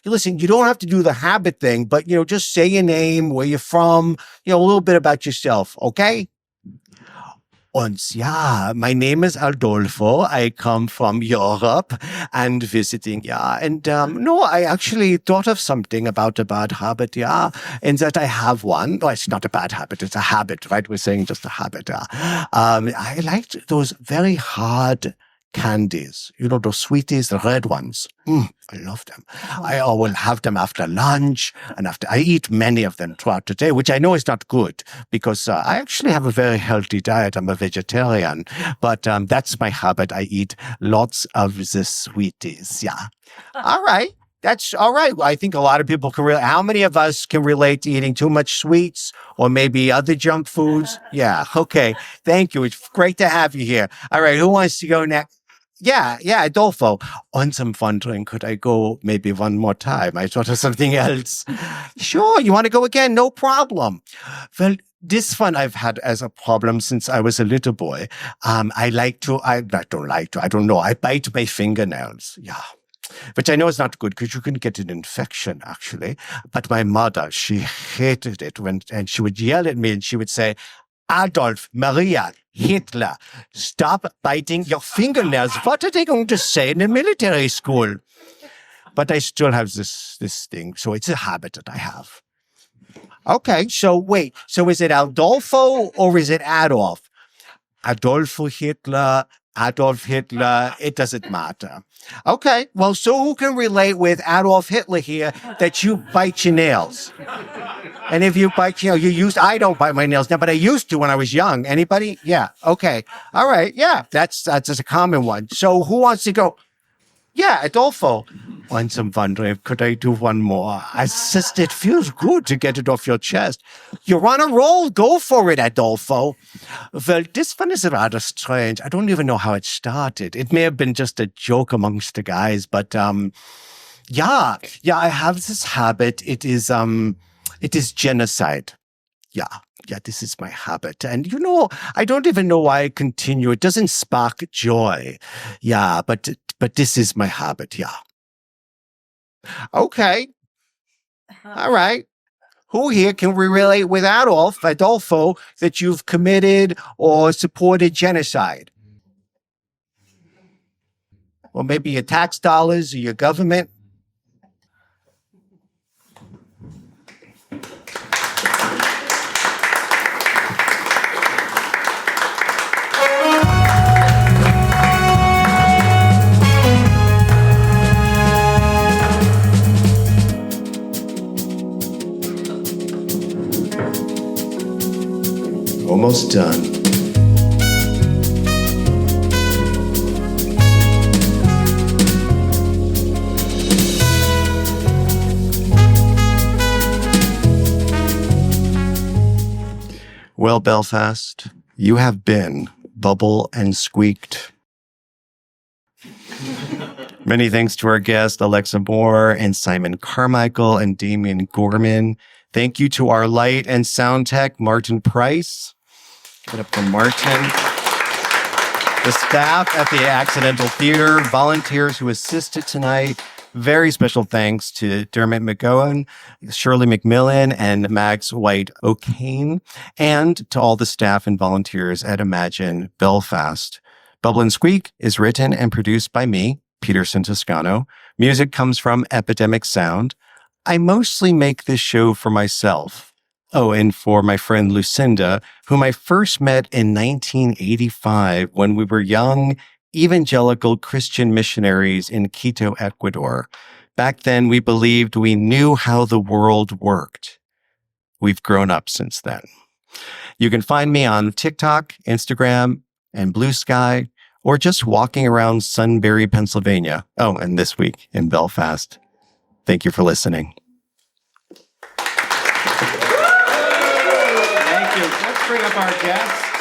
Listen, you don't have to do the habit thing, but, just say your name, where you're from, a little bit about yourself, okay? Und yeah, my name is Adolfo. I come from Europe and visiting, yeah. And no, I actually thought of something about a bad habit, yeah, and that I have one. No, it's not a bad habit. It's a habit, right? We're saying just a habit. I liked those very hard candies, those sweeties, the red ones. I love them. I will have them after lunch, and I eat many of them throughout the day, which I know is not good because I actually have a very healthy diet. I'm a vegetarian, but that's my habit. I eat lots of the sweeties. Yeah. All right. That's all right. I think a lot of people can relate. How many of us can relate to eating too much sweets or maybe other junk foods? Yeah. Okay. Thank you. It's great to have you here. All right. Who wants to go next? Yeah, Adolfo. Und I'm wondering, could I go maybe one more time? I thought of something else. Sure, you want to go again? No problem. Well, this one I've had as a problem since I was a little boy. I don't know. I bite my fingernails. Yeah. Which I know is not good because you can get an infection, actually. But my mother, she hated it and she would yell at me and she would say, Adolf, Maria, Hitler, stop biting your fingernails. What are they going to say in the military school? But I still have this thing. So it's a habit that I have. Okay, so wait. So is it Adolfo or is it Adolf? Adolfo Hitler, Adolf Hitler, it doesn't matter. Okay, well, so who can relate with Adolf Hitler here that you bite your nails? And if you bite, I don't bite my nails now, but I used to when I was young. Anybody? Yeah. Okay. All right. Yeah. That's a common one. So who wants to go? Yeah, Adolfo. Once I'm wondering, could I do one more? I just, it feels good to get it off your chest. You're on a roll. Go for it, Adolfo. Well, this one is rather strange. I don't even know how it started. It may have been just a joke amongst the guys, but yeah, I have this habit. It is genocide. Yeah, this is my habit. And I don't even know why I continue. It doesn't spark joy. Yeah, but this is my habit. Yeah. Okay. All right. Who here can we relate with Adolfo, that you've committed or supported genocide? Or maybe your tax dollars or your government? Almost done. Well, Belfast, you have been Bubble and Squeaked. Many thanks to our guests, Alexa Moore and Simon Carmichael and Damian Gorman. Thank you to our light and sound tech, Martin Price. Give it up for Martin. The staff at the Accidental Theater, volunteers who assisted tonight. Very special thanks to Dermot McGowan, Shirley McMillan, and Max White O'Kane, and to all the staff and volunteers at Imagine Belfast. Bubble and Squeak is written and produced by me, Peterson Toscano. Music comes from Epidemic Sound. I mostly make this show for myself. Oh, and for my friend Lucinda, whom I first met in 1985 when we were young evangelical Christian missionaries in Quito, Ecuador. Back then, we believed we knew how the world worked. We've grown up since then. You can find me on TikTok, Instagram, and Blue Sky, or just walking around Sunbury, Pennsylvania. Oh, and this week in Belfast. Thank you for listening. Thank you. Let's bring up our guests.